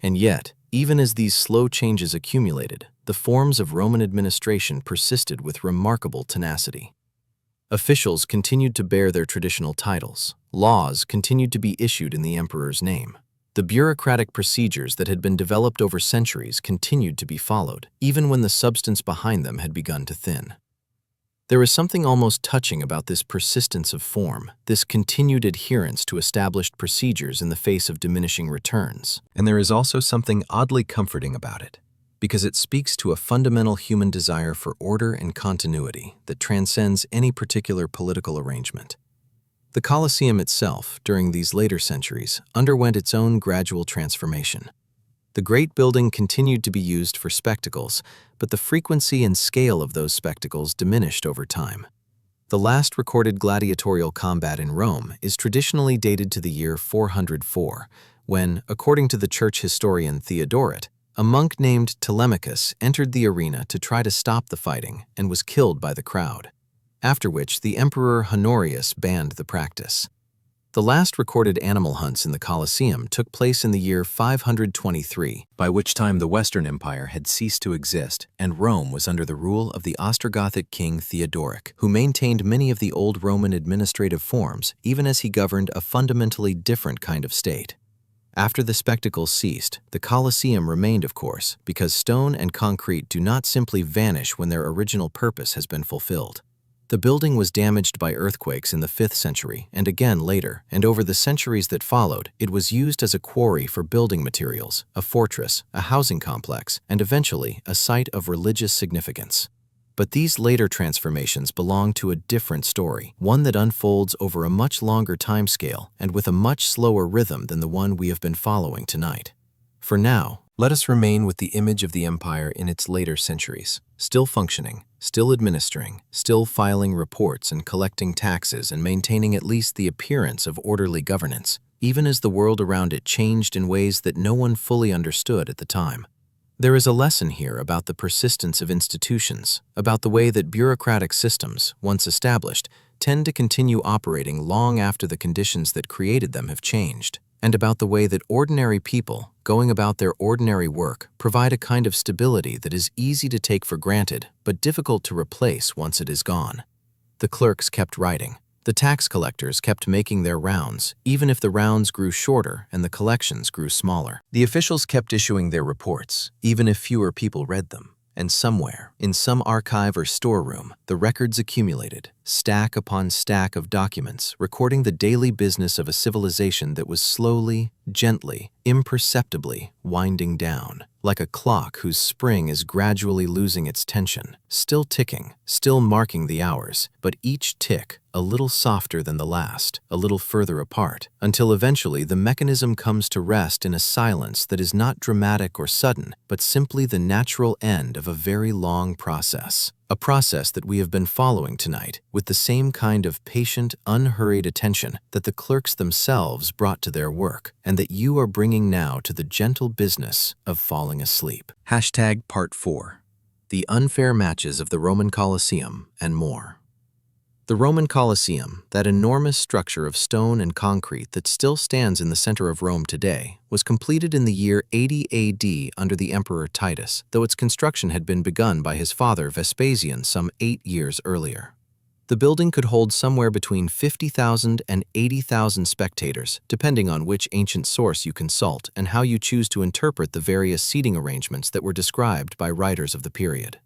A: And yet, even as these slow changes accumulated, the forms of Roman administration persisted with remarkable tenacity. Officials continued to bear their traditional titles. Laws continued to be issued in the emperor's name. The bureaucratic procedures that had been developed over centuries continued to be followed, even when the substance behind them had begun to thin. There is something almost touching about this persistence of form, this continued adherence to established procedures in the face of diminishing returns. And there is also something oddly comforting about it, because it speaks to a fundamental human desire for order and continuity that transcends any particular political arrangement. The Colosseum itself, during these later centuries, underwent its own gradual transformation. The great building continued to be used for spectacles, but the frequency and scale of those spectacles diminished over time. The last recorded gladiatorial combat in Rome is traditionally dated to the year 404, when, according to the church historian Theodoret, a monk named Telemachus entered the arena to try to stop the fighting and was killed by the crowd, after which the emperor Honorius banned the practice. The last recorded animal hunts in the Colosseum took place in the year 523, by which time the Western Empire had ceased to exist, and Rome was under the rule of the Ostrogothic king Theodoric, who maintained many of the old Roman administrative forms even as he governed a fundamentally different kind of state. After the spectacles ceased, the Colosseum remained, of course, because stone and concrete do not simply vanish when their original purpose has been fulfilled. The building was damaged by earthquakes in the 5th century and again later, and over the centuries that followed, it was used as a quarry for building materials, a fortress, a housing complex, and eventually a site of religious significance. But these later transformations belong to a different story, one that unfolds over a much longer timescale and with a much slower rhythm than the one we have been following tonight. For now,
B: Let us remain with the image of the empire in its later centuries, still functioning, still administering, still filing reports and collecting taxes and maintaining at least the appearance of orderly governance, even as the world around it changed in ways that no one fully understood at the time. There is a lesson here about the persistence of institutions, about the way that bureaucratic systems, once established, tend to continue operating long after the conditions that created them have changed, and about the way that ordinary people, going about their ordinary work, provide a kind of stability that is easy to take for granted but difficult to replace once it is gone. The clerks kept writing. The tax collectors kept making their rounds, even if the rounds grew shorter and the collections grew smaller. The officials kept issuing their reports, even if fewer people read them. And somewhere, in some archive or storeroom, the records accumulated, stack upon stack of documents recording the daily business of a civilization that was slowly, gently, imperceptibly winding down, like a clock whose spring is gradually losing its tension, still ticking, still marking the hours, but each tick a little softer than the last, a little further apart, until eventually the mechanism comes to rest in a silence that is not dramatic or sudden, but simply the natural end of a very long process. A process that we have been following tonight with the same kind of patient, unhurried attention that the clerks themselves brought to their work, and that you are bringing now to the gentle business of falling asleep. Part 4. The unfair matches of the Roman Colosseum and more. The Roman Colosseum, that enormous structure of stone and concrete that still stands in the center of Rome today, was completed in the year 80 AD under the Emperor Titus, though its construction had been begun by his father Vespasian some 8 years earlier. The building could hold somewhere between 50,000 and 80,000 spectators, depending on which ancient source you consult and how you choose to interpret the various seating arrangements that were described by writers of the period.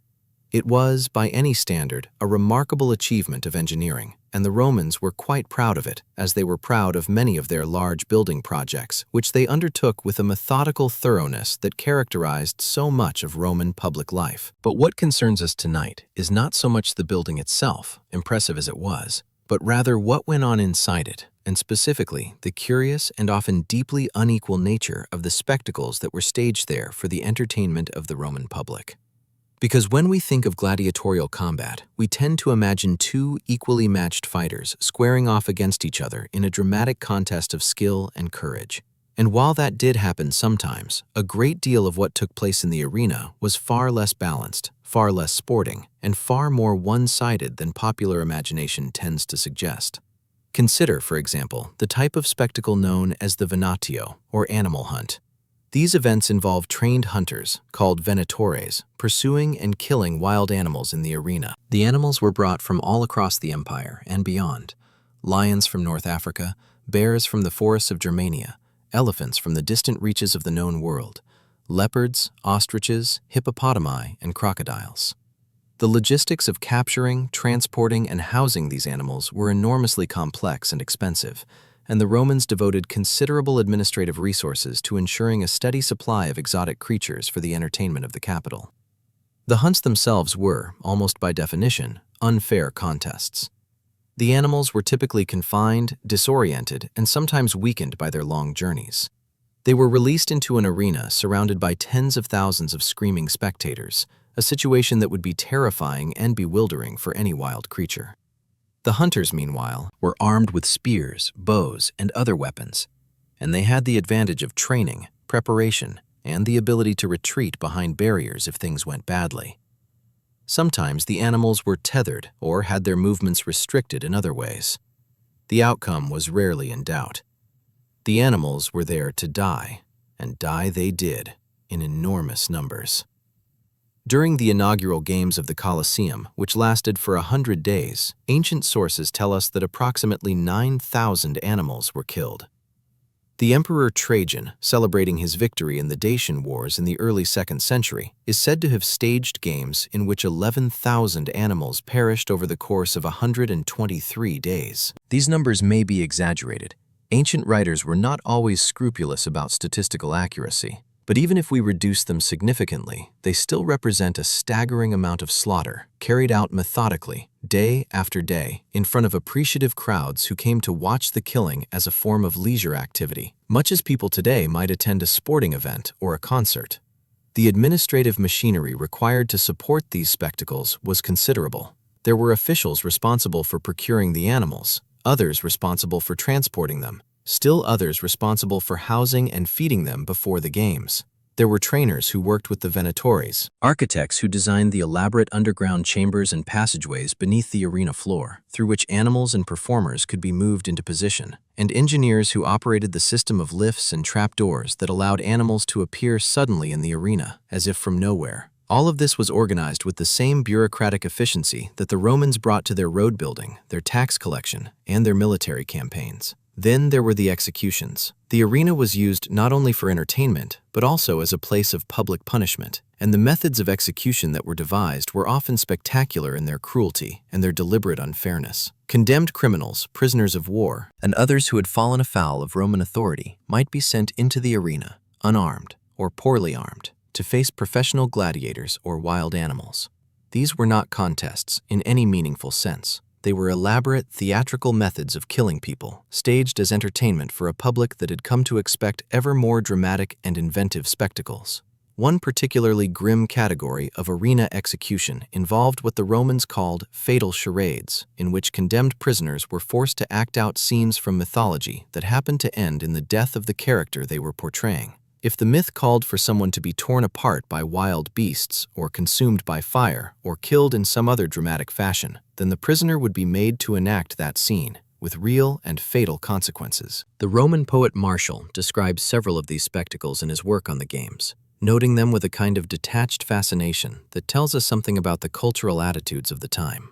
B: It was, by any standard, a remarkable achievement of engineering, and the Romans were quite proud of it, as they were proud of many of their large building projects, which they undertook with a methodical thoroughness that characterized so much of Roman public life. But what concerns us tonight is not so much the building itself, impressive as it was, but rather what went on inside it, and specifically the curious and often deeply unequal nature of the spectacles that were staged there for the entertainment of the Roman public. Because when we think of gladiatorial combat, we tend to imagine two equally matched fighters squaring off against each other in a dramatic contest of skill and courage. And while that did happen sometimes, a great deal of what took place in the arena was far less balanced, far less sporting, and far more one-sided than popular imagination tends to suggest. Consider, for example, the type of spectacle known as the venatio, or animal hunt. These events involve trained hunters, called venatores, pursuing and killing wild animals in the arena. The animals were brought from all across the empire and beyond. Lions from North Africa, bears from the forests of Germania, elephants from the distant reaches of the known world, leopards, ostriches, hippopotami, and crocodiles. The logistics of capturing, transporting, and housing these animals were enormously complex and expensive, and the Romans devoted considerable administrative resources to ensuring a steady supply of exotic creatures for the entertainment of the capital. The hunts themselves were, almost by definition, unfair contests. The animals were typically confined, disoriented, and sometimes weakened by their long journeys. They were released into an arena surrounded by tens of thousands of screaming spectators, a situation that would be terrifying and bewildering for any wild creature. The hunters, meanwhile, were armed with spears, bows, and other weapons, and they had the advantage of training, preparation, and the ability to retreat behind barriers if things went badly. Sometimes the animals were tethered or had their movements restricted in other ways. The outcome was rarely in doubt. The animals were there to die, and die they did, in enormous numbers. During the inaugural games of the Colosseum, which lasted for 100 days, ancient sources tell us that approximately 9,000 animals were killed. The Emperor Trajan, celebrating his victory in the Dacian Wars in the early 2nd century, is said to have staged games in which 11,000 animals perished over the course of 123 days. These numbers may be exaggerated. Ancient writers were not always scrupulous about statistical accuracy.
A: But even if we reduce them significantly, they still represent a staggering amount of slaughter, carried out methodically, day after day, in front of appreciative crowds who came to watch the killing as a form of leisure activity, much as people today might attend a sporting event or a concert. The administrative machinery required to support these spectacles was considerable. There were officials responsible for procuring the animals, others responsible for transporting them, still others responsible for housing and feeding them before the games. There were trainers who worked with the venatores, architects who designed the elaborate underground chambers and passageways beneath the arena floor, through which animals and performers could be moved into position, and engineers who operated the system of lifts and trapdoors that allowed animals to appear suddenly in the arena, as if from nowhere. All of this was organized with the same bureaucratic efficiency that the Romans brought to their road building, their tax collection, and their military campaigns. Then there were the executions. The arena was used not only for entertainment, but also as a place of public punishment, and the methods of execution that were devised were often spectacular in their cruelty and their deliberate unfairness. Condemned criminals, prisoners of war, and others who had fallen afoul of Roman authority might be sent into the arena, unarmed or poorly armed, to face professional gladiators or wild animals. These were not contests in any meaningful sense. They were elaborate theatrical methods of killing people, staged as entertainment for a public that had come to expect ever more dramatic and inventive spectacles. One particularly grim category of arena execution involved what the Romans called fatal charades, in which condemned prisoners were forced to act out scenes from mythology that happened to end in the death of the character they were portraying. If the myth called for someone to be torn apart by wild beasts, or consumed by fire, or killed in some other dramatic fashion, then the prisoner would be made to enact that scene, with real and fatal consequences. The Roman poet Martial describes several of these spectacles in his work on the games, noting them with a kind of detached fascination that tells us something about the cultural attitudes of the time.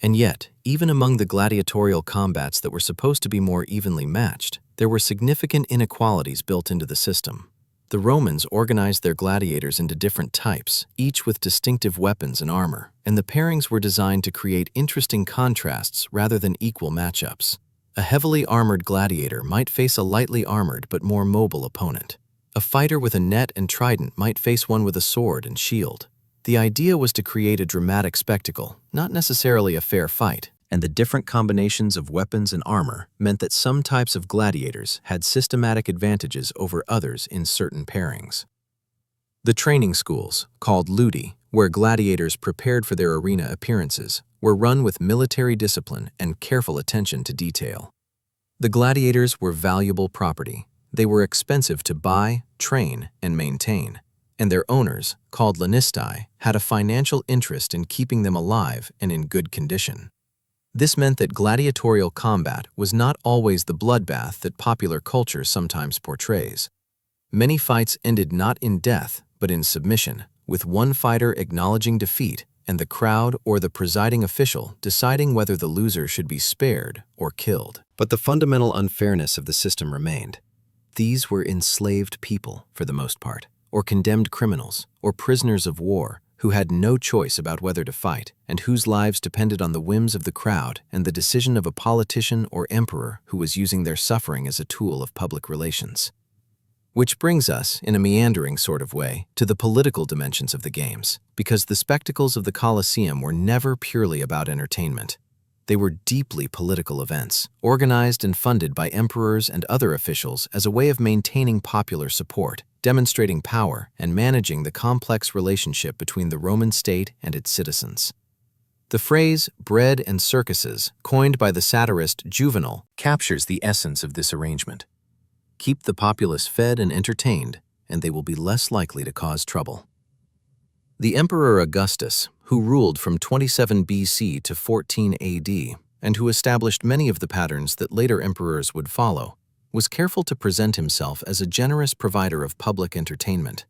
A: And yet, even among the gladiatorial combats that were supposed to be more evenly matched, there were significant inequalities built into the system. The Romans organized their gladiators into different types, each with distinctive weapons and armor, and the pairings were designed to create interesting contrasts rather than equal matchups. A heavily armored gladiator might face a lightly armored but more mobile opponent. A fighter with a net and trident might face one with a sword and shield. The idea was to create a dramatic spectacle, not necessarily a fair fight, and the different combinations of weapons and armor meant that some types of gladiators had systematic advantages over others in certain pairings. The training schools, called ludi, where gladiators prepared for their arena appearances, were run with military discipline and careful attention to detail. The gladiators were valuable property. They were expensive to buy, train, and maintain, and their owners, called lanistae, had a financial interest in keeping them alive and in good condition. This meant that gladiatorial combat was not always the bloodbath that popular culture sometimes portrays. Many fights ended not in death, but in submission, with one fighter acknowledging defeat and the crowd or the presiding official deciding whether the loser should be spared or killed. But the fundamental unfairness of the system remained. These were enslaved people, for the most part, or condemned criminals, or prisoners of war, who had no choice about whether to fight, and whose lives depended on the whims of the crowd and the decision of a politician or emperor who was using their suffering as a tool of public relations. Which brings us, in a meandering sort of way, to the political dimensions of the games, because the spectacles of the Colosseum were never purely about entertainment. They were deeply political events, organized and funded by emperors and other officials as a way of maintaining popular support, demonstrating power, and managing the complex relationship between the Roman state and its citizens. The phrase bread and circuses, coined by the satirist Juvenal, captures the essence of this arrangement. Keep the populace fed and entertained, and they will be less likely to cause trouble. The Emperor Augustus, who ruled from 27 BC to 14 AD, and who established many of the patterns that later emperors would follow, was careful to present himself as a generous provider of public entertainment.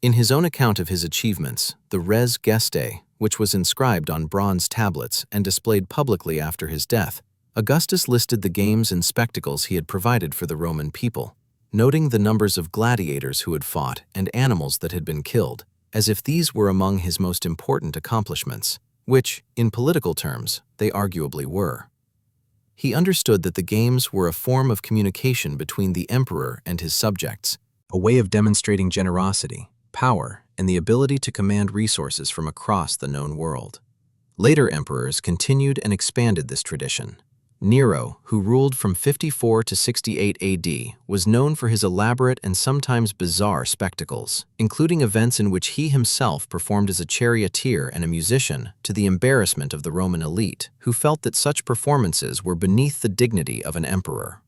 A: In his own account of his achievements, the Res Gestae, which was inscribed on bronze tablets and displayed publicly after his death, Augustus listed the games and spectacles he had provided for the Roman people, noting the numbers of gladiators who had fought and animals that had been killed, as if these were among his most important accomplishments, which, in political terms, they arguably were. He understood that the games were a form of communication between the emperor and his subjects, a way of demonstrating generosity, power, and the ability to command resources from across the known world. Later emperors continued and expanded this tradition. Nero, who ruled from 54 to 68 AD, was known for his elaborate and sometimes bizarre spectacles, including events in which he himself performed as a charioteer and a musician, to the embarrassment of the Roman elite, who felt that such performances were beneath the dignity of an emperor.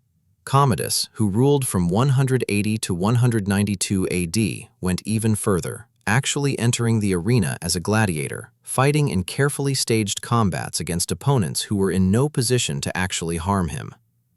A: Commodus, who ruled from 180 to 192 AD, went even further, actually entering the arena as a gladiator, fighting in carefully staged combats against opponents who were in no position to actually harm him.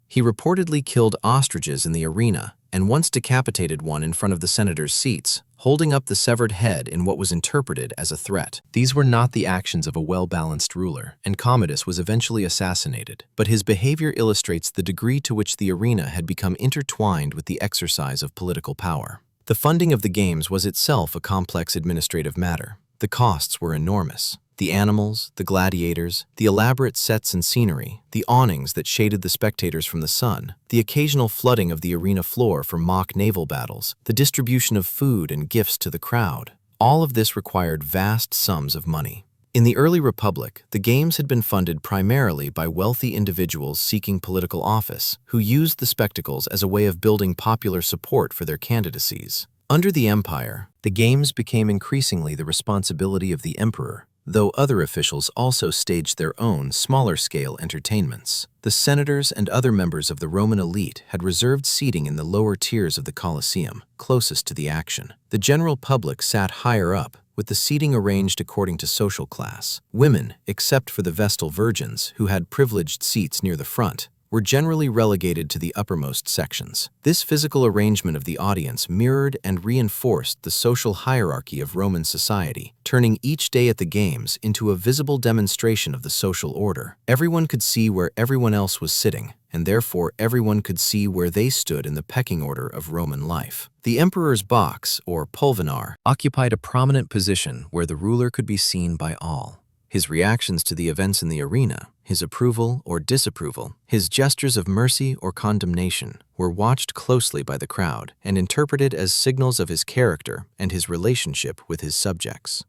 A: He reportedly killed ostriches in the arena and once decapitated one in front of the senators' seats, holding up the severed head in what was interpreted as a threat. These were not the actions of a well-balanced ruler, and Commodus was eventually assassinated, but his behavior illustrates the degree to which the arena had become intertwined with the exercise of political power. The funding of the games was itself a complex administrative matter. The costs were enormous. The animals, the gladiators, the elaborate sets and scenery, the awnings that shaded the spectators from the sun, the occasional flooding of the arena floor for mock naval battles, the distribution of food and gifts to the crowd, all of this required vast sums of money. In the early Republic, the games had been funded primarily by wealthy individuals seeking political office, who used the spectacles as a way of building popular support for their candidacies. Under the Empire, the games became increasingly the responsibility of the emperor, though other officials also staged their own smaller-scale entertainments. The senators and other members of the Roman elite had reserved seating in the lower tiers of the Colosseum, closest to the action. The general public sat higher up, with the seating arranged according to social class. Women, except for the Vestal virgins, who had privileged seats near the front, were generally relegated to the uppermost sections. This physical arrangement of the audience mirrored and reinforced the social hierarchy of Roman society, turning each day at the games into a visible demonstration of the social order. Everyone could see where everyone else was sitting, and therefore everyone could see where they stood in the pecking order of Roman life. The emperor's box, or pulvinar, occupied a prominent position where the ruler could be seen by all. His reactions to the events in the arena, his approval or disapproval, his gestures of mercy or condemnation, were watched closely by the crowd and interpreted as signals of his character and his relationship with his subjects.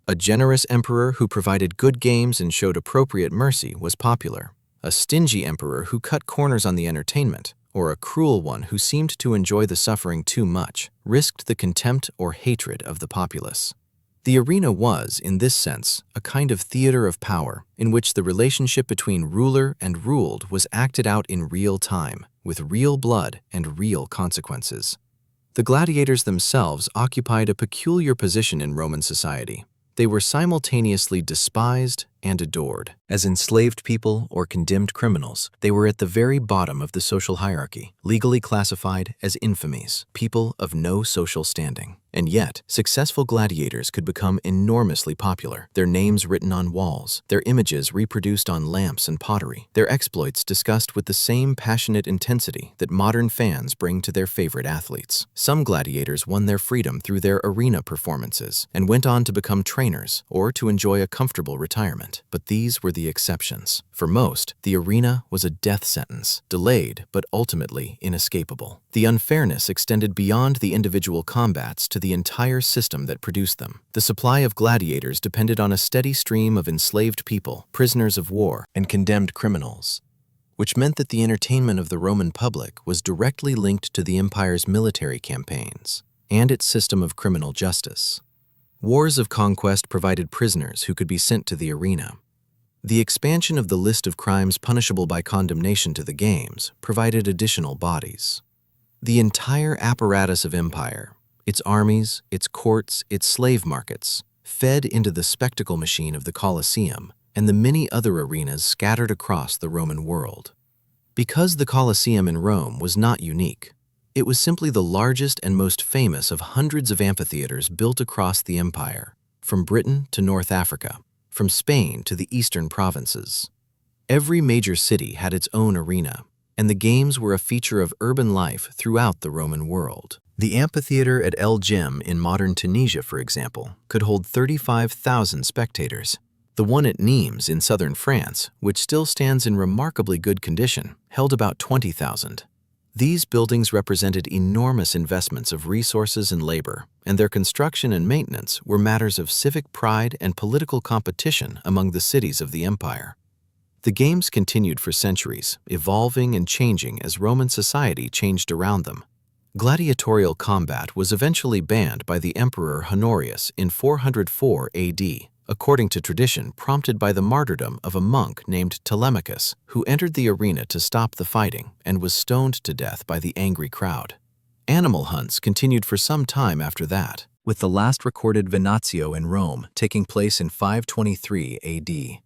A: A generous emperor who provided good games and showed appropriate mercy was popular. A stingy emperor who cut corners on the entertainment, or a cruel one who seemed to enjoy the suffering too much, risked the contempt or hatred of the populace. The arena was, in this sense, a kind of theater of power in which the relationship between ruler and ruled was acted out in real time, with real blood and real consequences. The gladiators themselves occupied a peculiar position in Roman society. They were simultaneously despised and adored. As enslaved people or condemned criminals, they were at the very bottom of the social hierarchy, legally classified as infamies, people of no social standing. And yet, successful gladiators could become enormously popular, their names written on walls, their images reproduced on lamps and pottery, their exploits discussed with the same passionate intensity that modern fans bring to their favorite athletes. Some gladiators won their freedom through their arena performances and went on to become trainers or to enjoy a comfortable retirement. But these were the exceptions. For most, the arena was a death sentence, delayed but ultimately inescapable. The unfairness extended beyond the individual combats to the entire system that produced them. The supply of gladiators depended on a steady stream of enslaved people, prisoners of war, and condemned criminals, which meant that the entertainment of the Roman public was directly linked to the empire's military campaigns and its system of criminal justice. Wars of conquest provided prisoners who could be sent to the arena. The expansion of the list of crimes punishable by condemnation to the games provided additional bodies. The entire apparatus of empire, its armies, its courts, its slave markets, fed into the spectacle machine of the Colosseum and the many other arenas scattered across the Roman world. Because the Colosseum in Rome was not unique, it was simply the largest and most famous of hundreds of amphitheaters built across the empire, from Britain to North Africa, from Spain to the eastern provinces. Every major city had its own arena, and the games were a feature of urban life throughout the Roman world. The amphitheater at El Gem in modern Tunisia, for example, could hold 35,000 spectators. The one at Nimes in southern France, which still stands in remarkably good condition, held about 20,000. These buildings represented enormous investments of resources and labor, and their construction and maintenance were matters of civic pride and political competition among the cities of the empire. The games continued for centuries, evolving and changing as Roman society changed around them. Gladiatorial combat was eventually banned by the Emperor Honorius in 404 AD, according to tradition prompted by the martyrdom of a monk named Telemachus, who entered the arena to stop the fighting and was stoned to death by the angry crowd. Animal hunts continued for some time after that, with the last recorded venatio in Rome taking place in 523 AD.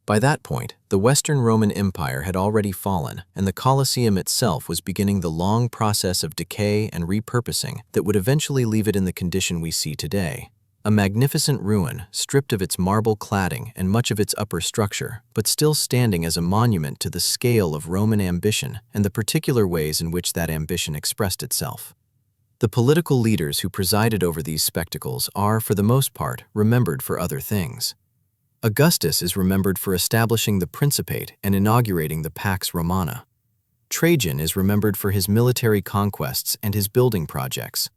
A: By that point, the Western Roman Empire had already fallen, and the Colosseum itself was beginning the long process of decay and repurposing that would eventually leave it in the condition we see today. A magnificent ruin, stripped of its marble cladding and much of its upper structure, but still standing as a monument to the scale of Roman ambition and the particular ways in which that ambition expressed itself. The political leaders who presided over these spectacles are, for the most part, remembered for other things. Augustus is remembered for establishing the Principate and inaugurating the Pax Romana. Trajan is remembered for his military conquests and his building projects.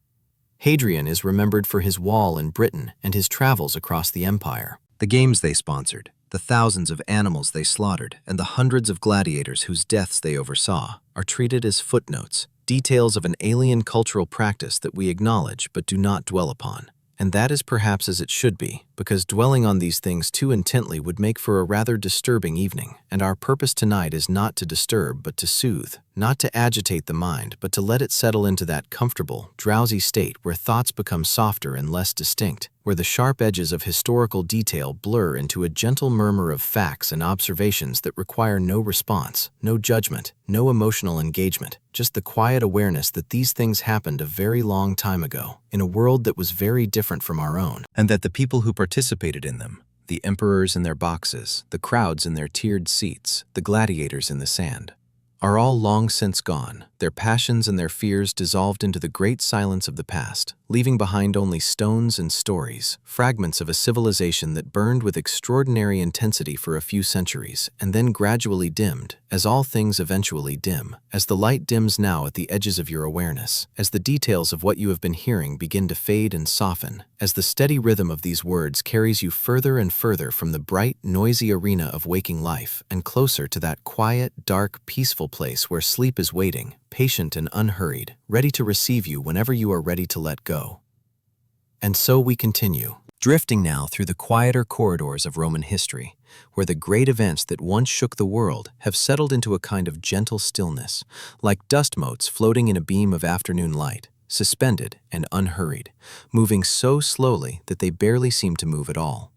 A: Hadrian is remembered for his wall in Britain and his travels across the empire. The games they sponsored, the thousands of animals they slaughtered, and the hundreds of gladiators whose deaths they oversaw are treated as footnotes, details of an alien cultural practice that we acknowledge but do not dwell upon. And that is perhaps as it should be, because dwelling on these things too intently would make for a rather disturbing evening, and our purpose tonight is not to disturb but to soothe, not to agitate the mind but to let it settle into that comfortable, drowsy state where thoughts become softer and less distinct, where the sharp edges of historical detail blur into a gentle murmur of facts and observations that require no response, no judgment, no emotional engagement, just the quiet awareness that these things happened a very long time ago, in a world that was very different from our own, and that the people who participated in them, the emperors in their boxes, the crowds in their tiered seats, the gladiators in the sand, are all long since gone, their passions and their fears dissolved into the great silence of the past, leaving behind only stones and stories, fragments of a civilization that burned with extraordinary intensity for a few centuries, and then gradually dimmed, as all things eventually dim, as the light dims now at the edges of your awareness, as the details of what you have been hearing begin to fade and soften, as the steady rhythm of these words carries you further and further from the bright, noisy arena of waking life and closer to that quiet, dark, peaceful place where sleep is waiting, patient and unhurried, ready to receive you whenever you are ready to let go. And so we continue, drifting now through the quieter corridors of Roman history, where the great events that once shook the world have settled into a kind of gentle stillness, like dust motes floating in a beam of afternoon light, suspended and unhurried, moving so slowly that they barely seem to move at all.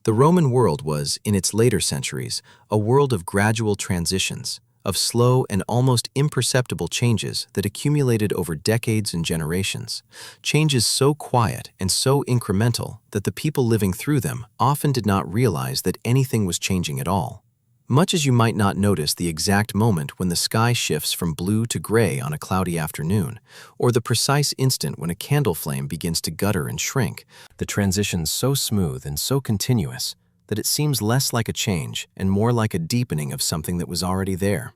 A: The Roman world was, in its later centuries, a world of gradual transitions, of slow and almost imperceptible changes that accumulated over decades and generations, changes so quiet and so incremental that the people living through them often did not realize that anything was changing at all. Much as you might not notice the exact moment when the sky shifts from blue to gray on a cloudy afternoon, or the precise instant when a candle flame begins to gutter and shrink, the transition's so smooth and so continuous that it seems less like a change and more like a deepening of something that was already there.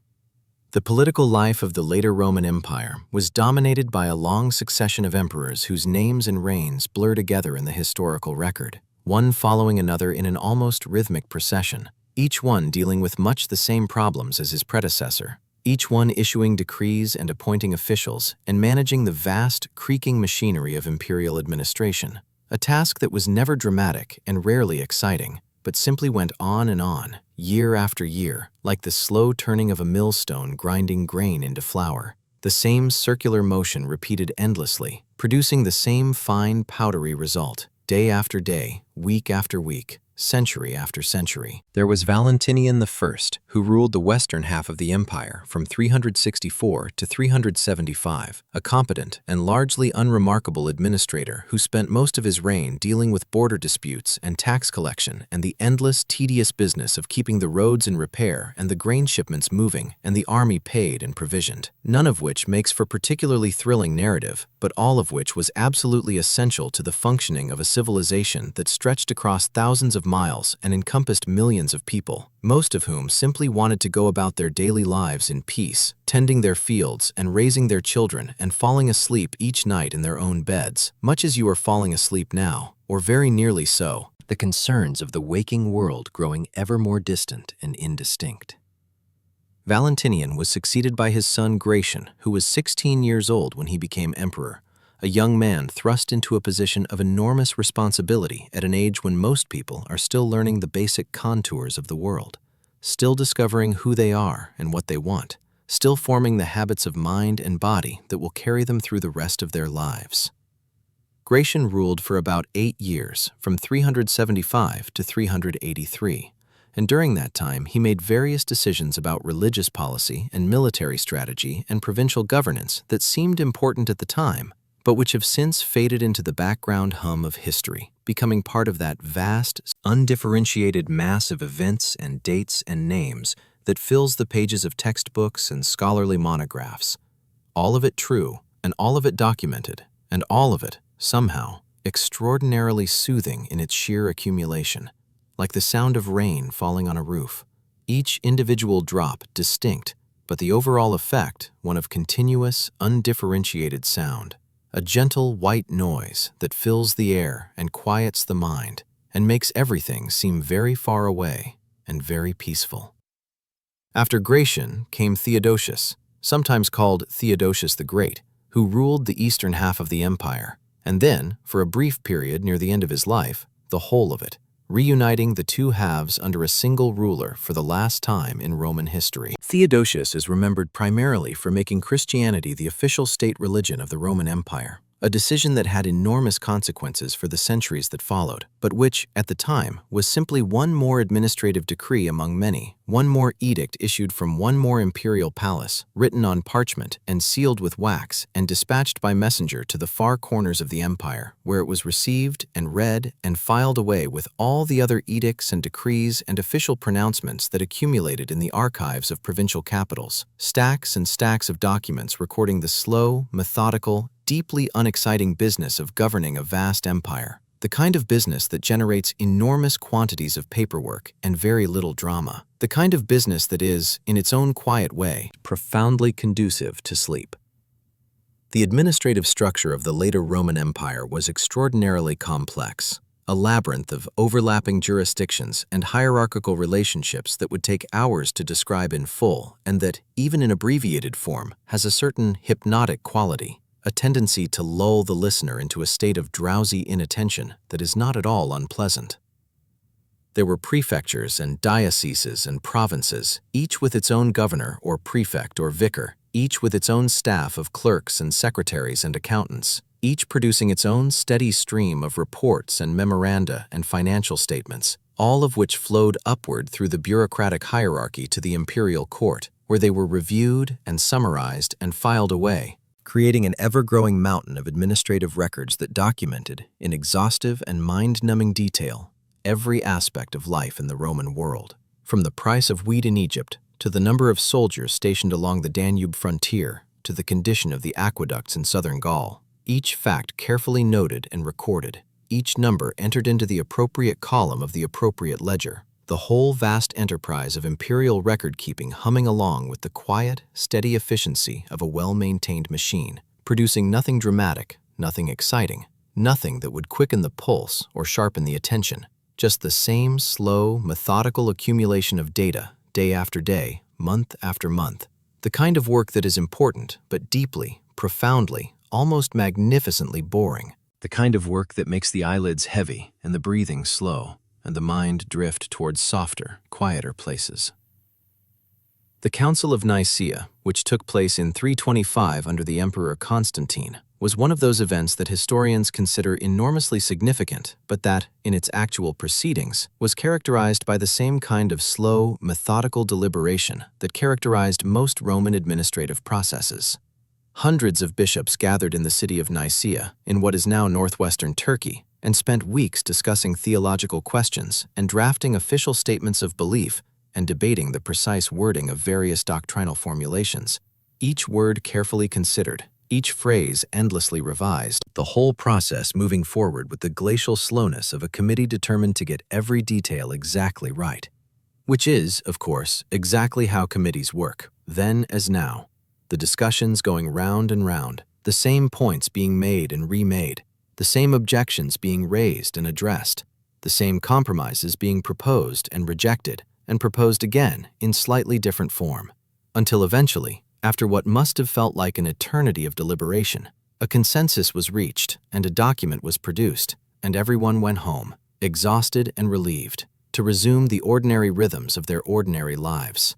A: The political life of the later Roman Empire was dominated by a long succession of emperors whose names and reigns blur together in the historical record, one following another in an almost rhythmic procession, each one dealing with much the same problems as his predecessor, each one issuing decrees and appointing officials and managing the vast, creaking machinery of imperial administration, a task that was never dramatic and rarely exciting, but simply went on, year after year, like the slow turning of a millstone grinding grain into flour, the same circular motion repeated endlessly, producing the same fine, powdery result, day after day, week after week, century after century. There was Valentinian I, who ruled the western half of the empire from 364 to 375, a competent and largely unremarkable administrator who spent most of his reign dealing with border disputes and tax collection and the endless, tedious business of keeping the roads in repair and the grain shipments moving and the army paid and provisioned, none of which makes for particularly thrilling narrative, but all of which was absolutely essential to the functioning of a civilization that stretched across thousands of miles and encompassed millions of people,
B: most of whom simply wanted to go about their daily lives in peace, tending their fields and raising their children and falling asleep each night in their own beds, much as you are falling asleep now, or very nearly so, the concerns of the waking world growing ever more distant and indistinct. Valentinian was succeeded by his son Gratian, who was 16 years old when he became emperor, a young man thrust into a position of enormous responsibility at an age when most people are still learning the basic contours of the world, still discovering who they are and what they want, still forming the habits of mind and body that will carry them through the rest of their lives. Gratian ruled for about 8 years, from 375 to 383, and during that time he made various decisions about religious policy and military strategy and provincial governance that seemed important at the time, but which have since faded into the background hum of history, becoming part of that vast, undifferentiated mass of events and dates and names that fills the pages of textbooks and scholarly monographs. All of it true, and all of it documented, and all of it, somehow, extraordinarily soothing in its sheer accumulation, like the sound of rain falling on a roof, each individual drop distinct, but the overall effect one of continuous, undifferentiated sound. A gentle white noise that fills the air and quiets the mind and makes everything seem very far away and very peaceful. After Gratian came Theodosius, sometimes called Theodosius the Great, who ruled the eastern half of the empire, and then, for a brief period near the end of his life, the whole of it, reuniting the two halves under a single ruler for the last time in Roman history. Theodosius is remembered primarily for making Christianity the official state religion of the Roman Empire, a decision that had enormous consequences for the centuries that followed, but which, at the time, was simply one more administrative decree among many, one more edict issued from one more imperial palace, written on parchment and sealed with wax and dispatched by messenger to the far corners of the empire, where it was received and read and filed away with all the other edicts and decrees and official pronouncements that accumulated in the archives of provincial capitals, stacks and stacks of documents recording the slow, methodical, deeply unexciting business of governing a vast empire, the kind of business that generates enormous quantities of paperwork and very little drama, the kind of business that is, in its own quiet way, profoundly conducive to sleep. The administrative structure of the later Roman Empire was extraordinarily complex, a labyrinth of overlapping jurisdictions and hierarchical relationships that would take hours to describe in full and that, even in abbreviated form, has a certain hypnotic quality, a tendency to lull the listener into a state of drowsy inattention that is not at all unpleasant. There were prefectures and dioceses and provinces, each with its own governor or prefect or vicar, each with its own staff of clerks and secretaries and accountants, each producing its own steady stream of reports and memoranda and financial statements, all of which flowed upward through the bureaucratic hierarchy to the imperial court, where they were reviewed and summarized and filed away, creating an ever-growing mountain of administrative records that documented, in exhaustive and mind-numbing detail, every aspect of life in the Roman world, from the price of wheat in Egypt to the number of soldiers stationed along the Danube frontier to the condition of the aqueducts in southern Gaul. Each fact carefully noted and recorded, each number entered into the appropriate column of the appropriate ledger, the whole vast enterprise of imperial record-keeping humming along with the quiet, steady efficiency of a well-maintained machine, producing nothing dramatic, nothing exciting, nothing that would quicken the pulse or sharpen the attention, just the same slow, methodical accumulation of data, day after day, month after month, the kind of work that is important, but deeply, profoundly, almost magnificently boring, the kind of work that makes the eyelids heavy and the breathing slow, and the mind drift towards softer, quieter places. The Council of Nicaea, which took place in 325 under the Emperor Constantine, was one of those events that historians consider enormously significant, but that, in its actual proceedings, was characterized by the same kind of slow, methodical deliberation that characterized most Roman administrative processes. Hundreds of bishops gathered in the city of Nicaea, in what is now northwestern Turkey, and spent weeks discussing theological questions and drafting official statements of belief and debating the precise wording of various doctrinal formulations, each word carefully considered, each phrase endlessly revised, the whole process moving forward with the glacial slowness of a committee determined to get every detail exactly right.
A: Which is, of course, exactly how committees work, then as now. The discussions going round and round, the same points being made and remade, the same objections being raised and addressed, the same compromises being proposed and proposed again in slightly different form, until eventually, after what must have felt like an eternity of deliberation, a consensus was reached and a document was produced, and everyone went home, exhausted and relieved, to resume the ordinary rhythms of their ordinary lives.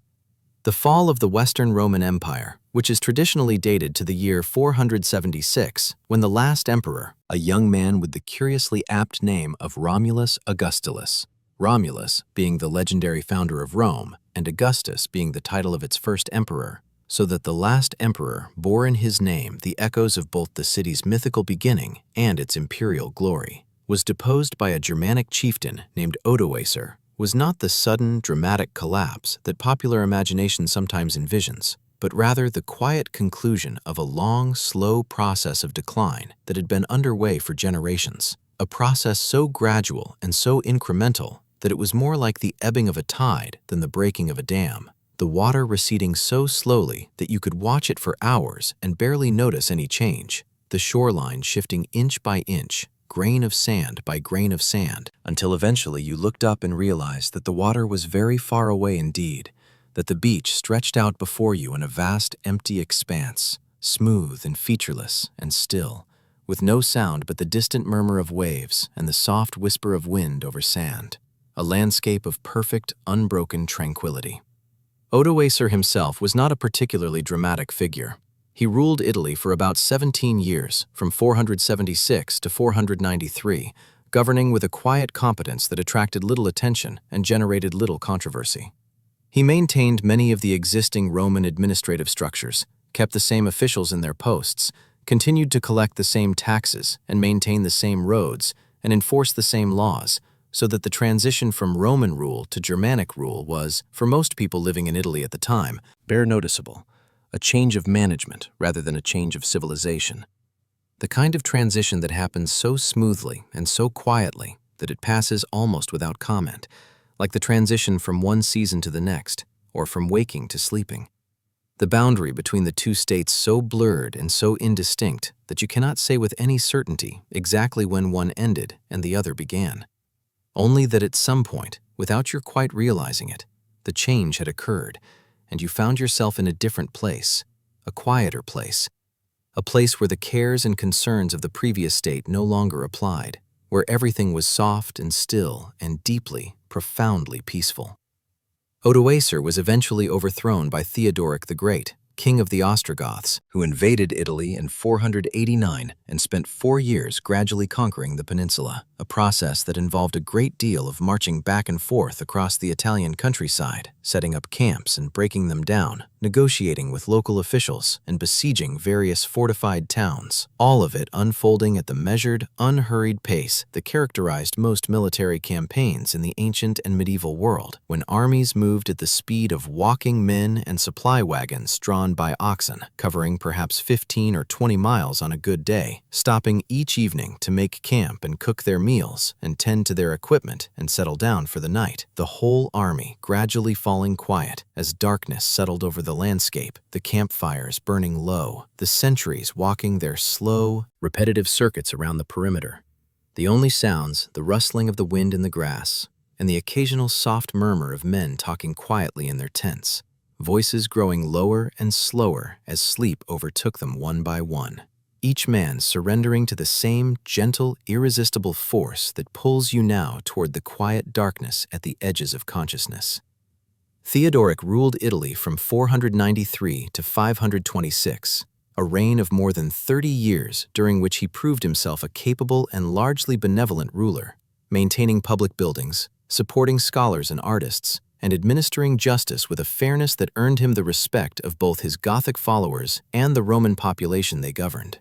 A: The fall of the Western Roman Empire, which is traditionally dated to the year 476, when the last emperor, a young man with the curiously apt name of Romulus Augustulus, Romulus being the legendary founder of Rome and Augustus being the title of its first emperor, so that the last emperor bore in his name the echoes of both the city's mythical beginning and its imperial glory, was deposed by a Germanic chieftain named Odoacer, was not the sudden, dramatic collapse that popular imagination sometimes envisions, but rather the quiet conclusion of a long, slow process of decline that had been underway for generations, a process so gradual and so incremental that it was more like the ebbing of a tide than the breaking of a dam, the water receding so slowly that you could watch it for hours and barely notice any change, the shoreline shifting inch by inch, grain of sand by grain of sand, until eventually you looked up and realized that the water was very far away indeed, that the beach stretched out before you in a vast empty expanse, smooth and featureless and still, with no sound but the distant murmur of waves and the soft whisper of wind over sand, a landscape of perfect, unbroken tranquility. Odoacer himself was not a particularly dramatic figure. He ruled Italy for about 17 years, from 476 to 493, governing with a quiet competence that attracted little attention and generated little controversy. He maintained many of the existing Roman administrative structures, kept the same officials in their posts, continued to collect the same taxes and maintain the same roads, and enforce the same laws, so that the transition from Roman rule to Germanic rule was, for most people living in Italy at the time, bare noticeable. A change of management rather than a change of civilization. The kind of transition that happens so smoothly and so quietly that it passes almost without comment, like the transition from one season to the next, or from waking to sleeping. The boundary between the two states so blurred and so indistinct that you cannot say with any certainty exactly when one ended and the other began. Only that at some point, without your quite realizing it, the change had occurred, and you found yourself in a different place, a quieter place, a place where the cares and concerns of the previous state no longer applied, where everything was soft and still and deeply, profoundly peaceful. Odoacer was eventually overthrown by Theodoric the Great, king of the Ostrogoths, who invaded Italy in 489 and spent 4 years gradually conquering the peninsula, a process that involved a great deal of marching back and forth across the Italian countryside, setting up camps and breaking them down, negotiating with local officials, and besieging various fortified towns, all of it unfolding at the measured, unhurried pace that characterized most military campaigns in the ancient and medieval world, when armies moved at the speed of walking men and supply wagons drawn by oxen, covering perhaps 15 or 20 miles on a good day, stopping each evening to make camp and cook their meals and tend to their equipment and settle down for the night, the whole army gradually falling quiet as darkness settled over the landscape, the campfires burning low, the sentries walking their slow, repetitive circuits around the perimeter. The only sounds, the rustling of the wind in the grass, and the occasional soft murmur of men talking quietly in their tents, voices growing lower and slower as sleep overtook them one by one, each man surrendering to the same gentle, irresistible force that pulls you now toward the quiet darkness at the edges of consciousness. Theodoric ruled Italy from 493 to 526, a reign of more than 30 years during which he proved himself a capable and largely benevolent ruler, maintaining public buildings, supporting scholars and artists, and administering justice with a fairness that earned him the respect of both his Gothic followers and the Roman population they governed.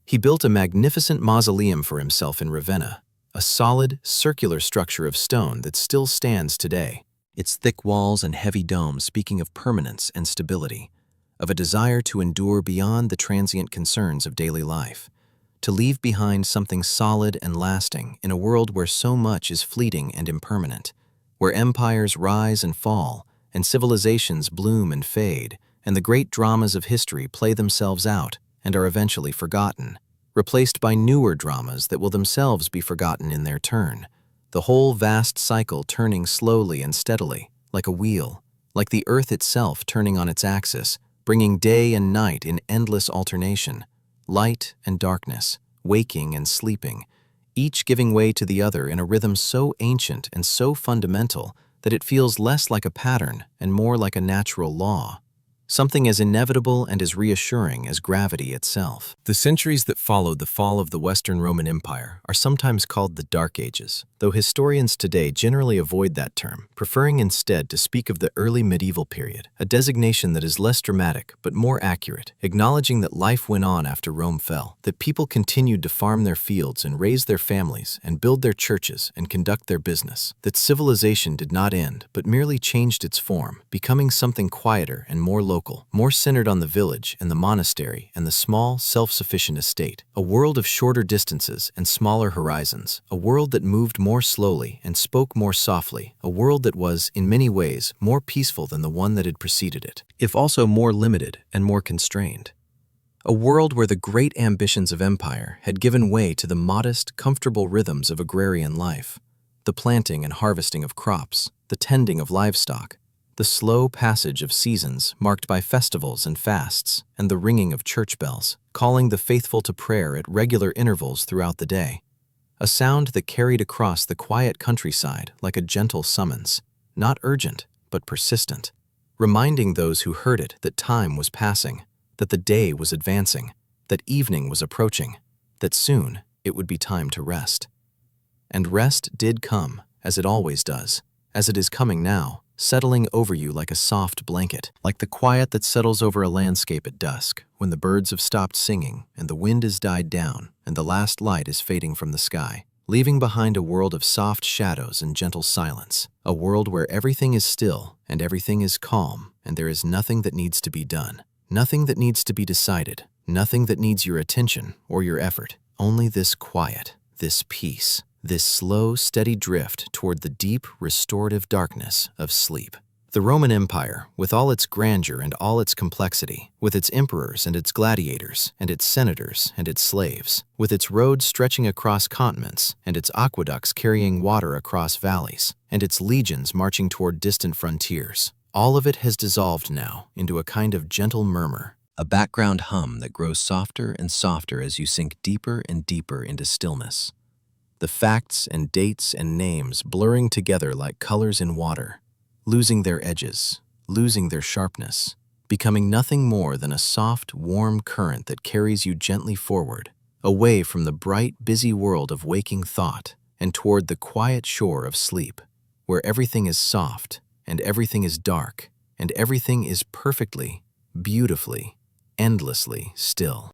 A: He built a magnificent mausoleum for himself in Ravenna, a solid, circular structure of stone that still stands today, its thick walls and heavy dome speaking of permanence and stability, of a desire to endure beyond the transient concerns of daily life, to leave behind something solid and lasting in a world where so much is fleeting and impermanent,
B: where empires rise and fall, and civilizations bloom and fade, and the great dramas of history play themselves out and are eventually forgotten, replaced by newer dramas that will themselves be forgotten in their turn. The whole vast cycle turning slowly and steadily, like a wheel, like the earth itself turning on its axis, bringing day and night in endless alternation, light and darkness, waking and sleeping, each giving way to the other in a rhythm so ancient and so fundamental that it feels less like a pattern and more like a natural law, something as inevitable and as reassuring as gravity itself. The centuries that followed the fall of the Western Roman Empire are sometimes called the Dark Ages, though historians today generally avoid that term, preferring instead to speak of the early medieval period, a designation that is less dramatic but more accurate, acknowledging that life went on after Rome fell, that people continued to farm their fields and raise their families and build their churches and conduct their business, that civilization did not end but merely changed its form, becoming something quieter and more local, more centered on the village and the monastery and the small, self-sufficient estate, a world of shorter distances and smaller horizons, a world that moved more slowly and spoke more softly, a world that was, in many ways, more peaceful than the one that had preceded it, if also more limited and more constrained. A world where the great ambitions of empire had given way to the modest, comfortable rhythms of agrarian life, the planting and harvesting of crops, the tending of livestock, the slow passage of seasons marked by festivals and fasts, and the ringing of church bells, calling the faithful to prayer at regular intervals throughout the day. A sound that carried across the quiet countryside like a gentle summons, not urgent, but persistent, reminding those who heard it that time was passing, that the day was advancing, that evening was approaching, that soon it would be time to rest. And rest did come, as it always does, as it is coming now, settling over you like a soft blanket, like the quiet that settles over a landscape at dusk, when the birds have stopped singing and the wind has died down and the last light is fading from the sky, leaving behind a world of soft shadows and gentle silence, a world where everything is still and everything is calm and there is nothing that needs to be done, nothing that needs to be decided, nothing that needs your attention or your effort, only this quiet, this peace, this slow, steady drift toward the deep, restorative darkness of sleep. The Roman Empire, with all its grandeur and all its complexity, with its emperors and its gladiators, and its senators and its slaves, with its roads stretching across continents, and its aqueducts carrying water across valleys, and its legions marching toward distant frontiers, all of it has dissolved now into a kind of gentle murmur, a background hum that grows softer and softer as you sink deeper and deeper into stillness. The facts and dates and names blurring together like colors in water, losing their edges, losing their sharpness, becoming nothing more than a soft, warm current that carries you gently forward, away from the bright, busy world of waking thought and toward the quiet shore of sleep, where everything is soft and everything is dark and everything is perfectly, beautifully, endlessly still.